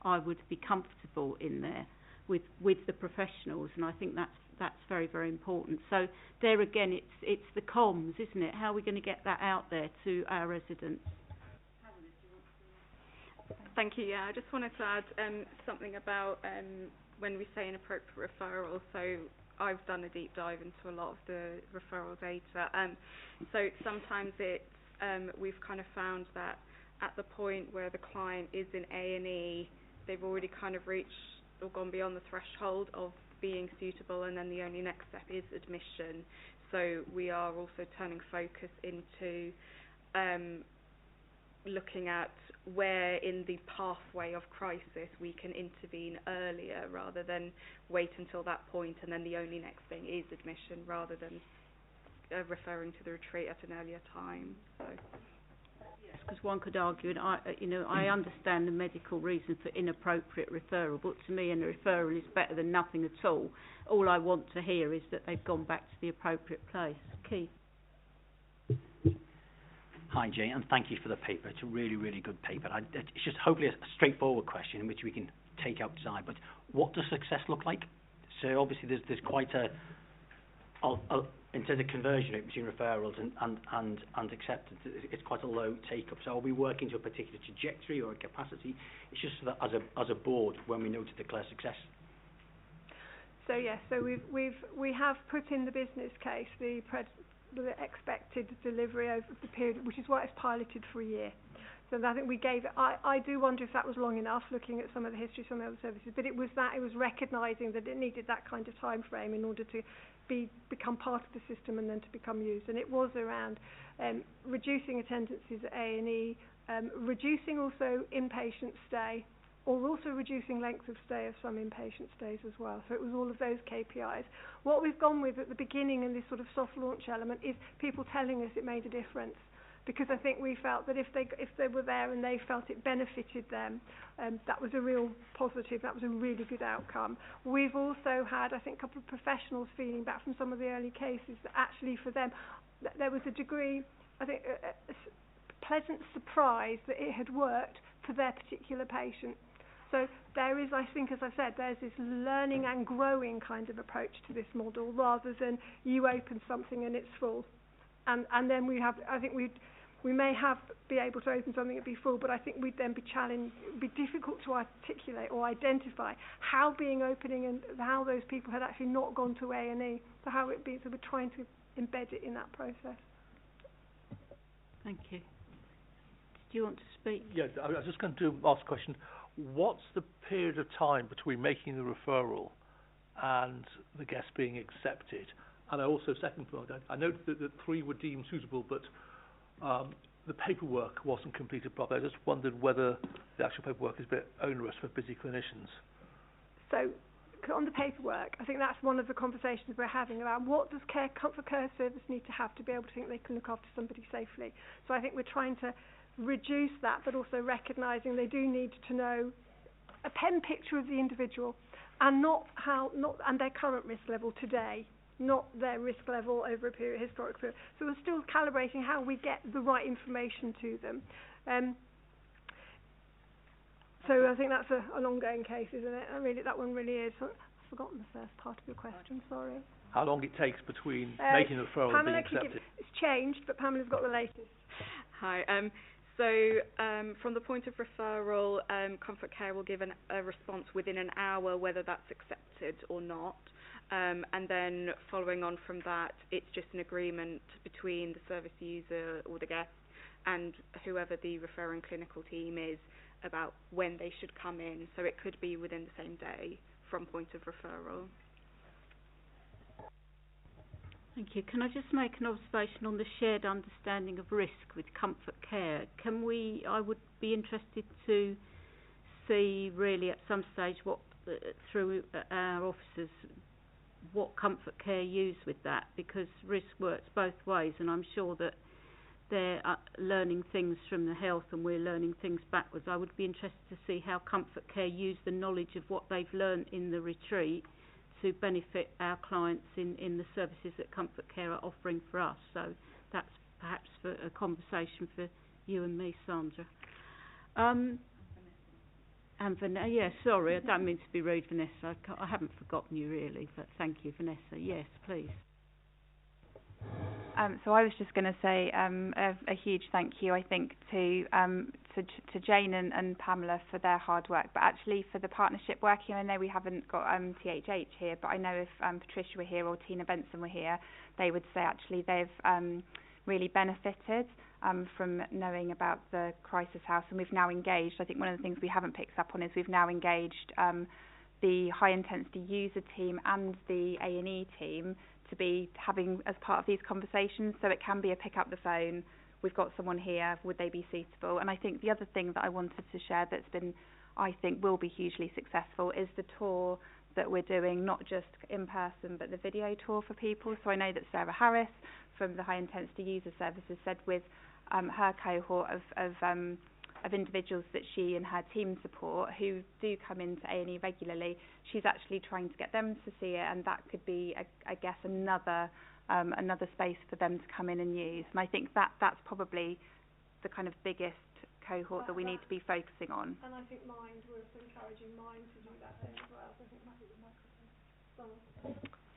I would be comfortable in there with the professionals, and I think that's very, very important. So there again, it's the comms, isn't it? How are we going to get that out there to our residents? Thank you. Yeah, I just wanted to add something about when we say inappropriate referral. So I've done a deep dive into a lot of the referral data. So sometimes it's we've kind of found that at the point where the client is in A&E, they've already kind of reached or gone beyond the threshold of being suitable, and then the only next step is admission. So we are also turning focus into looking at where in the pathway of crisis we can intervene earlier rather than wait until that point and then the only next thing is admission rather than referring to the retreat at an earlier time. So. Because one could argue, and I understand the medical reason for inappropriate referral, but to me, a referral is better than nothing at all. All I want to hear is that they've gone back to the appropriate place. Keith. Hi, Jay, and thank you for the paper. It's a really, really good paper. It's just hopefully a straightforward question in which we can take outside. But what does success look like? So obviously there's quite a in terms of conversion rate between referrals and acceptance, it's quite a low take-up. So are we working to a particular trajectory or a capacity? It's just that as a board, when we know to declare success. So yes, so we have put in the business case the expected delivery over the period, which is why it's piloted for a year. So I think we gave it. I do wonder if that was long enough, looking at some of the history, some of the other services. But it was recognising that it needed that kind of time frame in order to become part of the system and then to become used. And it was around reducing attendances at A&E, reducing also inpatient stay, or also reducing length of stay of some inpatient stays as well. So it was all of those KPIs. What we've gone with at the beginning in this sort of soft launch element is people telling us it made a difference. Because I think we felt that if they were there and they felt it benefited them, that was a real positive, that was a really good outcome. We've also had, I think, a couple of professionals feeding back from some of the early cases that actually for them, there was a degree, I think, a pleasant surprise that it had worked for their particular patient. So there is, I think, as I said, there's this learning and growing kind of approach to this model rather than you open something and it's full. And then we have, I think we may be able to open something and be full, but I think we'd then be challenged. It would be difficult to articulate or identify how being opening and how those people had actually not gone to A&E, so how it be. So we're trying to embed it in that process. Thank you. Do you want to speak? Yeah, I was just going to ask a question. What's the period of time between making the referral and the guest being accepted? And I also, second point, I noted that 3 were deemed suitable, but the paperwork wasn't completed properly. I just wondered whether the actual paperwork is a bit onerous for busy clinicians. So, on the paperwork, I think that's one of the conversations we're having about what does comfort care service need to have to be able to think they can look after somebody safely. So I think we're trying to reduce that, but also recognising they do need to know a pen picture of the individual and and their current risk level today, not their risk level over a historic period. So we're still calibrating how we get the right information to them. So I think that's an ongoing case, isn't it? That one really is. I've forgotten the first part of your question, sorry. How long it takes between making the referral and being accepted? It's changed, but Pamela's got the latest. Hi. So from the point of referral, Comfort Care will give a response within an hour whether that's accepted or not. And then following on from that, it's just an agreement between the service user or the guest and whoever the referring clinical team is about when they should come in. So it could be within the same day from point of referral. Thank you. Can I just make an observation on the shared understanding of risk with Comfort Care? I would be interested to see really at some stage what, through our officers, what Comfort Care use with that, because risk works both ways, and I'm sure that they're learning things from the health and we're learning things backwards. I would be interested to see how Comfort Care use the knowledge of what they've learned in the retreat to benefit our clients in the services that Comfort Care are offering for us. So that's perhaps for a conversation for you and me, Sandra. And Vanessa, yeah, sorry, I don't mean to be rude, Vanessa. I haven't forgotten you really, but thank you, Vanessa. Yes, please. So I was just going to say a huge thank you, I think, to Jane and Pamela for their hard work, but actually for the partnership working. I know we haven't got THH here, but I know if Patricia were here or Tina Benson were here, they would say actually they've really benefited from knowing about the crisis house, and we've now engaged. I think one of the things we haven't picked up on is we've now engaged the high intensity user team and the A&E team to be having as part of these conversations, so it can be a pick up the phone, we've got someone here, would they be suitable? And I think the other thing that I wanted to share that's been, I think will be hugely successful is the tour that we're doing, not just in person but the video tour for people. So I know that Sarah Harris from the high intensity user services said with her cohort of individuals that she and her team support who do come into A&E regularly, she's actually trying to get them to see it, and that could be, I guess, another space for them to come in and use. And I think that's probably the kind of biggest cohort that we need to be focusing on. And I think Mind, we're also encouraging Mind to do that then as well. So I think that is a microphone.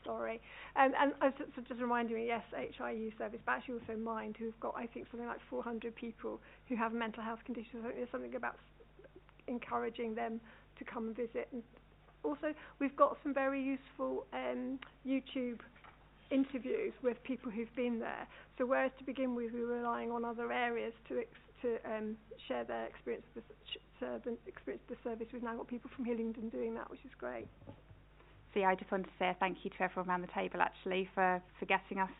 Sorry. And so just reminding me, yes, HIU service, but actually also Mind, who've got, I think, something like 400 people who have mental health conditions. I think there's something about encouraging them to come and visit. And also, we've got some very useful YouTube interviews with people who've been there. So whereas to begin with, we were relying on other areas to share their experience of the service, we've now got people from Hillingdon doing that, which is great. So yeah, I just wanted to say a thank you to everyone around the table actually for getting us,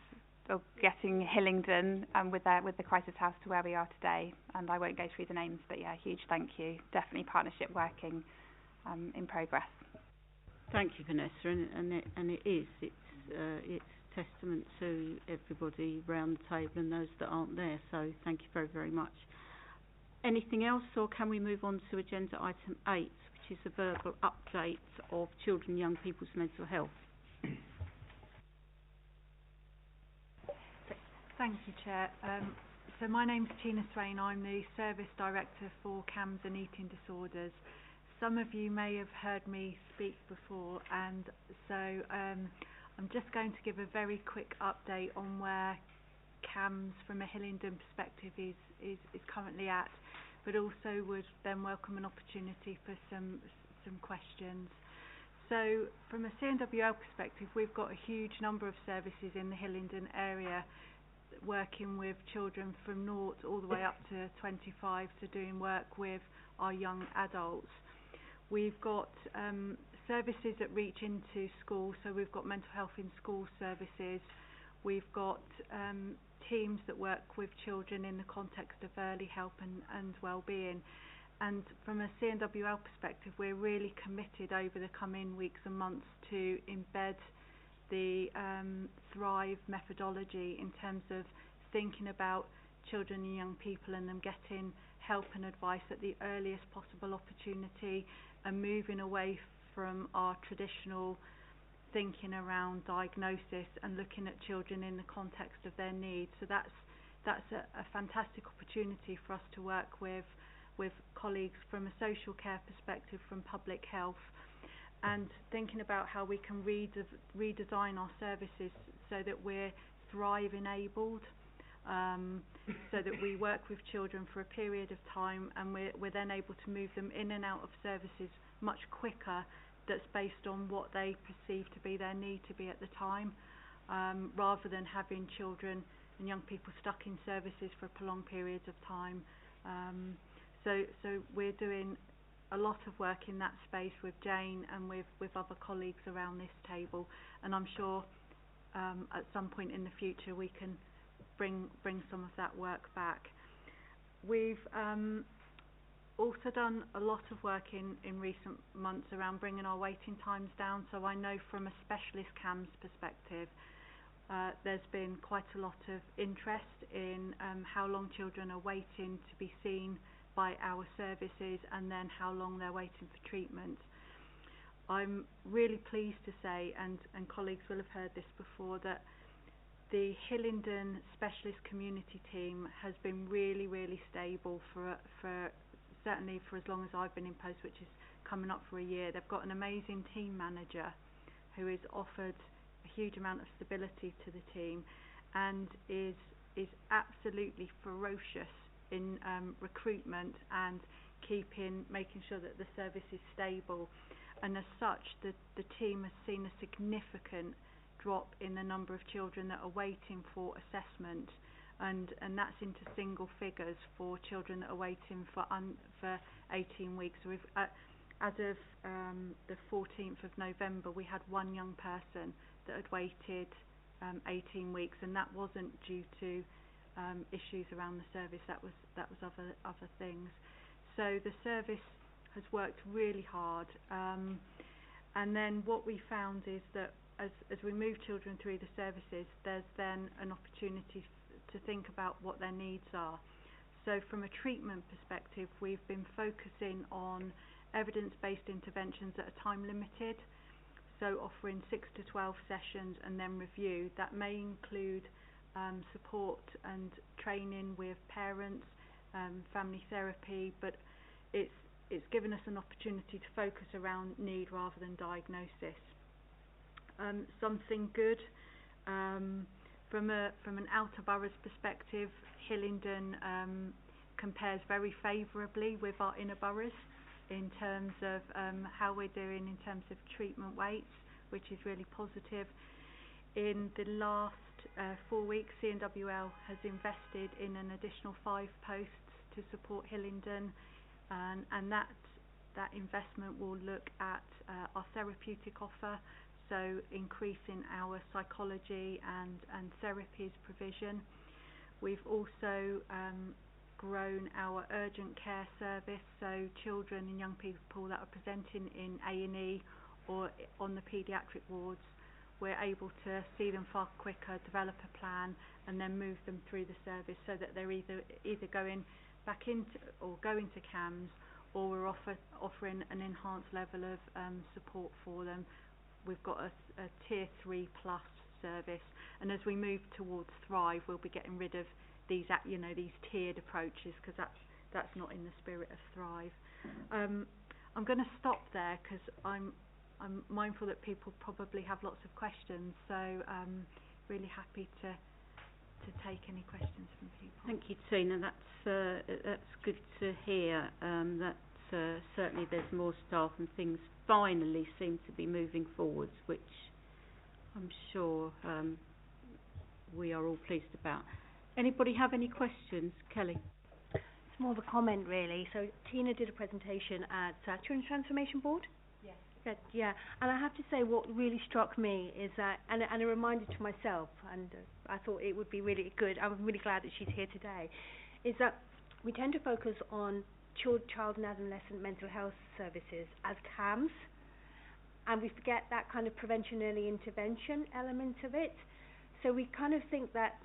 or getting Hillingdon with the crisis house to where we are today. And I won't go through the names, but yeah, huge thank you. Definitely partnership working in progress. Thank you, Vanessa, and it's testament to everybody round the table and those that aren't there. So thank you very, very much. Anything else, or can we move on to agenda item 8, which is a verbal update of children and young people's mental health? Thank you, Chair. So my name's Tina Swain. I'm the Service Director for CAMS and Eating Disorders. Some of you may have heard me speak before, and so I'm just going to give a very quick update on where CAMS from a Hillingdon perspective is currently at, but also would then welcome an opportunity for some questions. So from a CNWL perspective, we've got a huge number of services in the Hillingdon area working with children from 0 all the way up to 25, so doing work with our young adults. We've got services that reach into schools, so we've got mental health in school services. We've got teams that work with children in the context of early help and wellbeing. And from a CNWL perspective, we're really committed over the coming weeks and months to embed the Thrive methodology in terms of thinking about children and young people and them getting help and advice at the earliest possible opportunity, and moving away from our traditional thinking around diagnosis and looking at children in the context of their needs. So that's a fantastic opportunity for us to work with colleagues from a social care perspective, from public health, and thinking about how we can redesign our services so that we're Thrive enabled, so that we work with children for a period of time, and we're then able to move them in and out of services much quicker, that's based on what they perceive to be their need to be at the time, rather than having children and young people stuck in services for prolonged periods of time. So we're doing a lot of work in that space with Jane and with other colleagues around this table, and I'm sure at some point in the future we can bring some of that work back. We've also done a lot of work in recent months around bringing our waiting times down. So I know from a specialist CAMS perspective, there's been quite a lot of interest in how long children are waiting to be seen by our services, and then how long they're waiting for treatment. I'm really pleased to say, and colleagues will have heard this before, that the Hillingdon specialist community team has been really, really stable for certainly for as long as I've been in post, which is coming up for a year. They've got an amazing team manager who is offered a huge amount of stability to the team, and is absolutely ferocious in recruitment and making sure that the service is stable. And as such, the team has seen a significant drop in the number of children that are waiting for assessment, and that's into single figures for children that are waiting for 18 weeks. So as of the 14th of November, we had one young person that had waited 18 weeks, and that wasn't due to issues around the service. That was other things. So the service has worked really hard, and then what we found is that as we move children through the services, there's then an opportunity to think about what their needs are. So from a treatment perspective, we've been focusing on evidence-based interventions that are time limited, so offering 6 to 12 sessions and then review. That may include support and training with parents, family therapy, but it's given us an opportunity to focus around need rather than diagnosis. something good. From an outer boroughs perspective, Hillingdon compares very favourably with our inner boroughs in terms of how we're doing in terms of treatment weights, which is really positive. In the last 4 weeks, CNWL has invested in an additional 5 posts to support Hillingdon, and that investment will look at our therapeutic offer, so increasing our psychology and therapies provision. We've also grown our urgent care service, so children and young people that are presenting in A&E or on the paediatric wards, we're able to see them far quicker, develop a plan, and then move them through the service so that they're either going back into or going to CAMS, or we're offering an enhanced level of support for them. We've got a tier 3 plus service, and as we move towards Thrive, we'll be getting rid of these tiered approaches, because that's not in the spirit of Thrive. I'm going to stop there because I'm mindful that people probably have lots of questions, so really happy to take any questions from people. Thank you, Tina. That's good to hear. That certainly there's more staff and things finally seem to be moving forwards, which I'm sure we are all pleased about. Anybody have any questions? Kelly? It's more of a comment, really. So Tina did a presentation at Children's Transformation Board. Yes. Yeah, and I have to say what really struck me is that, and a reminder to myself, and I thought it would be really good, I'm really glad that she's here today, is that we tend to focus on child and adolescent mental health services as CAMS, and we forget that kind of prevention, early intervention element of it. So we kind of think that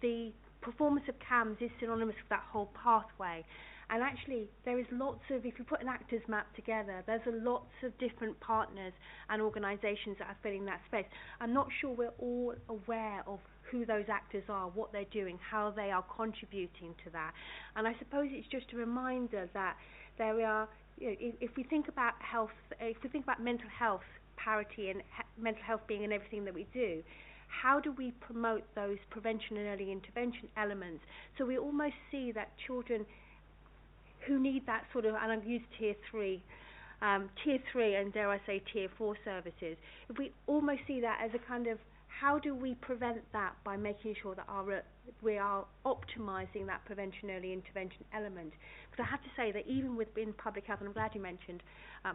the performance of CAMS is synonymous with that whole pathway. And actually, there is lots of, if you put an actors map together, there's lots of different partners and organisations that are filling that space. I'm not sure we're all aware of who those actors are, what they're doing, how they are contributing to that. And I suppose it's just a reminder that there are, if we think about health, if we think about mental health parity and mental health being in everything that we do, how do we promote those prevention and early intervention elements? So we almost see that children who need that sort of, and I've used tier 3 and dare I say tier 4 services, if we almost see that as a kind of, how do we prevent that by making sure that we are optimising that prevention early intervention element? Because I have to say that even within public health, and I'm glad you mentioned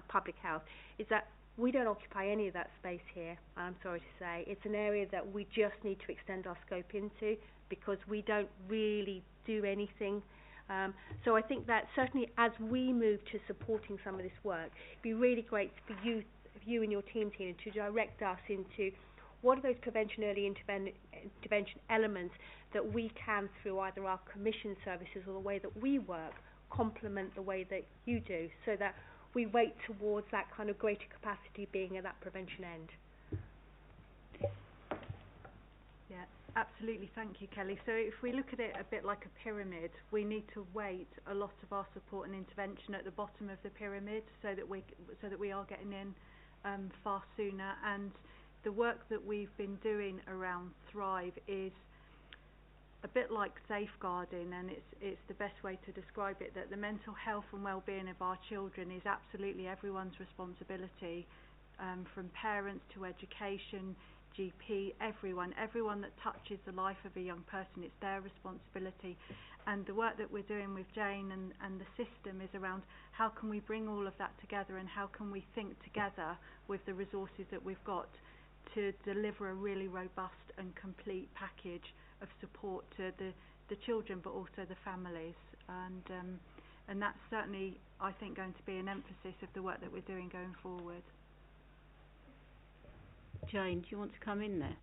public health, is that we don't occupy any of that space here, I'm sorry to say. It's an area that we just need to extend our scope into, because we don't really do anything. So I think that certainly as we move to supporting some of this work, it'd be really great for you and your team, Tina, to direct us into what are those prevention early intervention elements that we can, through either our commission services or the way that we work, complement the way that you do, so that we wait towards that kind of greater capacity being at that prevention end. Yeah, absolutely. Thank you, Kelly. So if we look at it a bit like a pyramid, we need to weight a lot of our support and intervention at the bottom of the pyramid, so that we are getting in far sooner. And the work that we've been doing around Thrive is a bit like safeguarding, and it's the best way to describe it, that the mental health and well-being of our children is absolutely everyone's responsibility, from parents to education, GP, everyone that touches the life of a young person, it's their responsibility. And the work that we're doing with Jane and the system is around how can we bring all of that together, and how can we think together with the resources that we've got to deliver a really robust and complete package of support to the children, but also the families. And that's certainly, I think, going to be an emphasis of the work that we're doing going forward. Jane, do you want to come in there?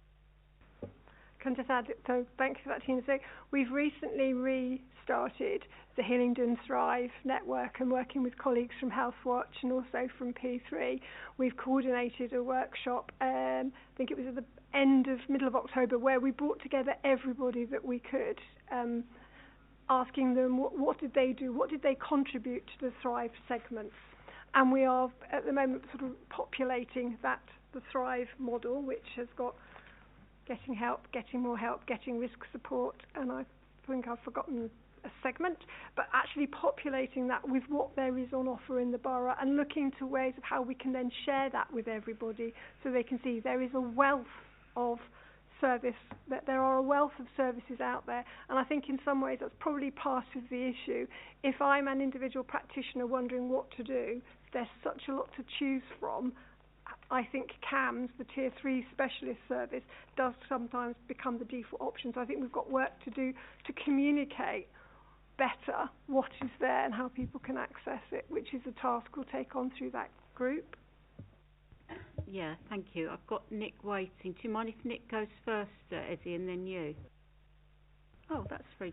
Can I just add, so thank you for that, Tina. So we've recently restarted the Hillingdon Thrive network, and working with colleagues from Healthwatch and also from P3, we've coordinated a workshop, I think it was at the middle of October, where we brought together everybody that we could, asking them what did they do, what did they contribute to the Thrive segments. And we are at the moment sort of populating that the Thrive model, which has got getting help, getting more help, getting risk support, and I think I've forgotten a segment, but actually populating that with what there is on offer in the borough and looking to ways of how we can then share that with everybody so they can see there is a wealth of service, that there are a wealth of services out there. And I think in some ways that's probably part of the issue. If I'm an individual practitioner wondering what to do, there's such a lot to choose from. I think CAMS, the Tier 3 specialist service, does sometimes become the default option. So I think we've got work to do to communicate better what is there and how people can access it, which is a task we'll take on through that group. Yeah, thank you. I've got Nick waiting. Do you mind if Nick goes first, Eddie, and then you? Oh, that's very...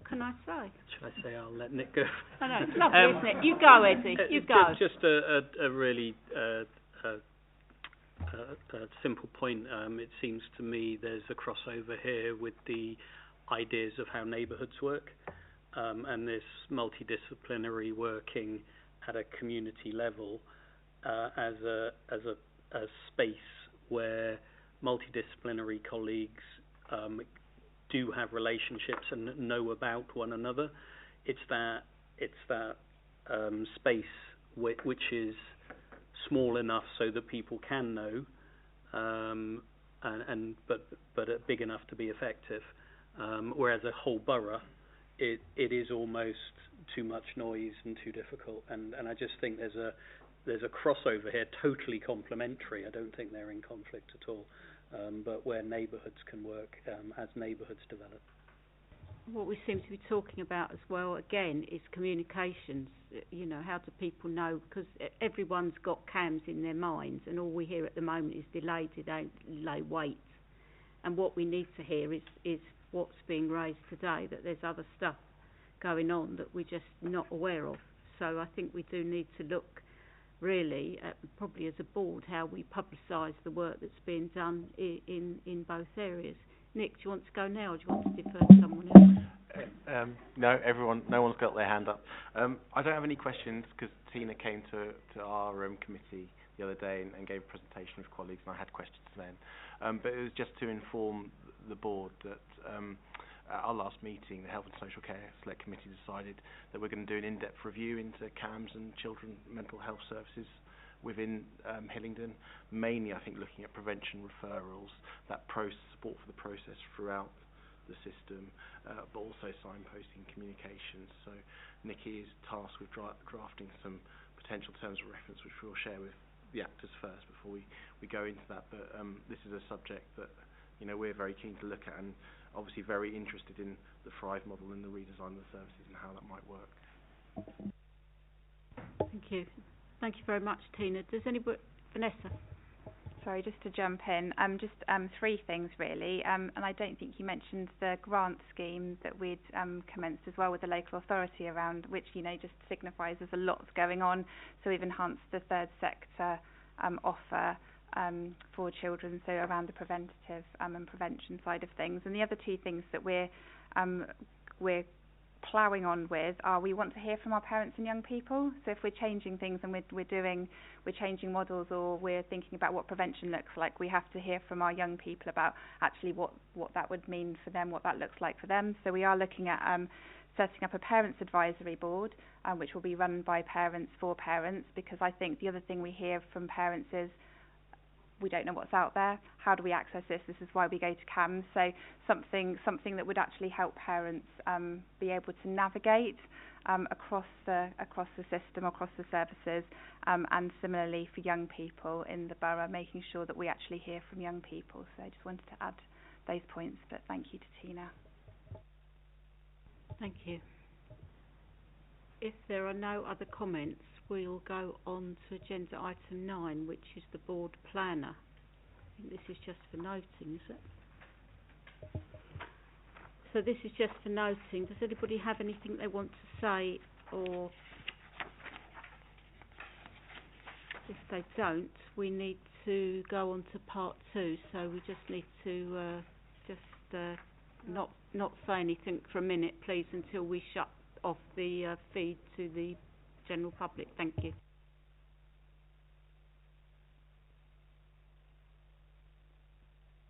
Can I say? Should I say I'll let Nick go? I know, it's lovely, isn't it? You go, Eddie, you go. Just a really simple point. It seems to me there's a crossover here with the ideas of how neighbourhoods work, and this multidisciplinary working at a community level as a space where multidisciplinary colleagues do have relationships and know about one another. It's that space which is small enough so that people can know, but big enough to be effective. Whereas a whole borough, it is almost too much noise and too difficult. And I just think there's a crossover here, totally complementary. I don't think they're in conflict at all. But where neighbourhoods can work as neighbourhoods develop. What we seem to be talking about as well, again, is communications. You know, how do people know? Because everyone's got CAMS in their minds, and all we hear at the moment is delay, wait. And what we need to hear is what's being raised today, that there's other stuff going on that we're just not aware of. So I think we do need to look really at, probably as a board, how we publicise the work that's being done in both areas. Nick, do you want to go now, or do you want to defer to someone else? No one's got their hand up. I don't have any questions because Tina came to our committee the other day and gave a presentation with colleagues, and I had questions then. But it was just to inform the board that at our last meeting, the Health and Social Care Select Committee decided that we're going to do an in-depth review into CAMS and children mental health services within Hillingdon, mainly I think looking at prevention referrals, that support for the process throughout the system, but also signposting communications. So Nikki is tasked with drafting some potential terms of reference, which we'll share with the actors first before we go into that. But this is a subject that we're very keen to look at, and obviously very interested in the Thrive model and the redesign of the services and how that might work. Thank you. Thank you very much, Tina. Does anybody... Vanessa? Sorry, just to jump in, just three things really, and I don't think you mentioned the grant scheme that we'd commenced as well with the local authority around, which just signifies there's a lot going on, so we've enhanced the third sector offer for children, so around the preventative and prevention side of things. And the other two things that we're ploughing on with are, we want to hear from our parents and young people. So if we're changing things and we're changing models, or we're thinking about what prevention looks like, we have to hear from our young people about actually what that would mean for them, what that looks like for them. So we are looking at setting up a parents advisory board, which will be run by parents for parents, because I think the other thing we hear from parents is, we don't know what's out there. How do we access this? This is why we go to CAMS. So something that would actually help parents be able to navigate across the system, across the services, and similarly for young people in the borough, making sure that we actually hear from young people. So I just wanted to add those points, but thank you to Tina. Thank you. If there are no other comments, we'll go on to agenda item 9, which is the board planner. I think this is just for noting, is it? So this is just for noting. Does anybody have anything they want to say, or if they don't, we need to go on to part 2. So we just need to not say anything for a minute, please, until we shut off the feed to the general public. Thank you.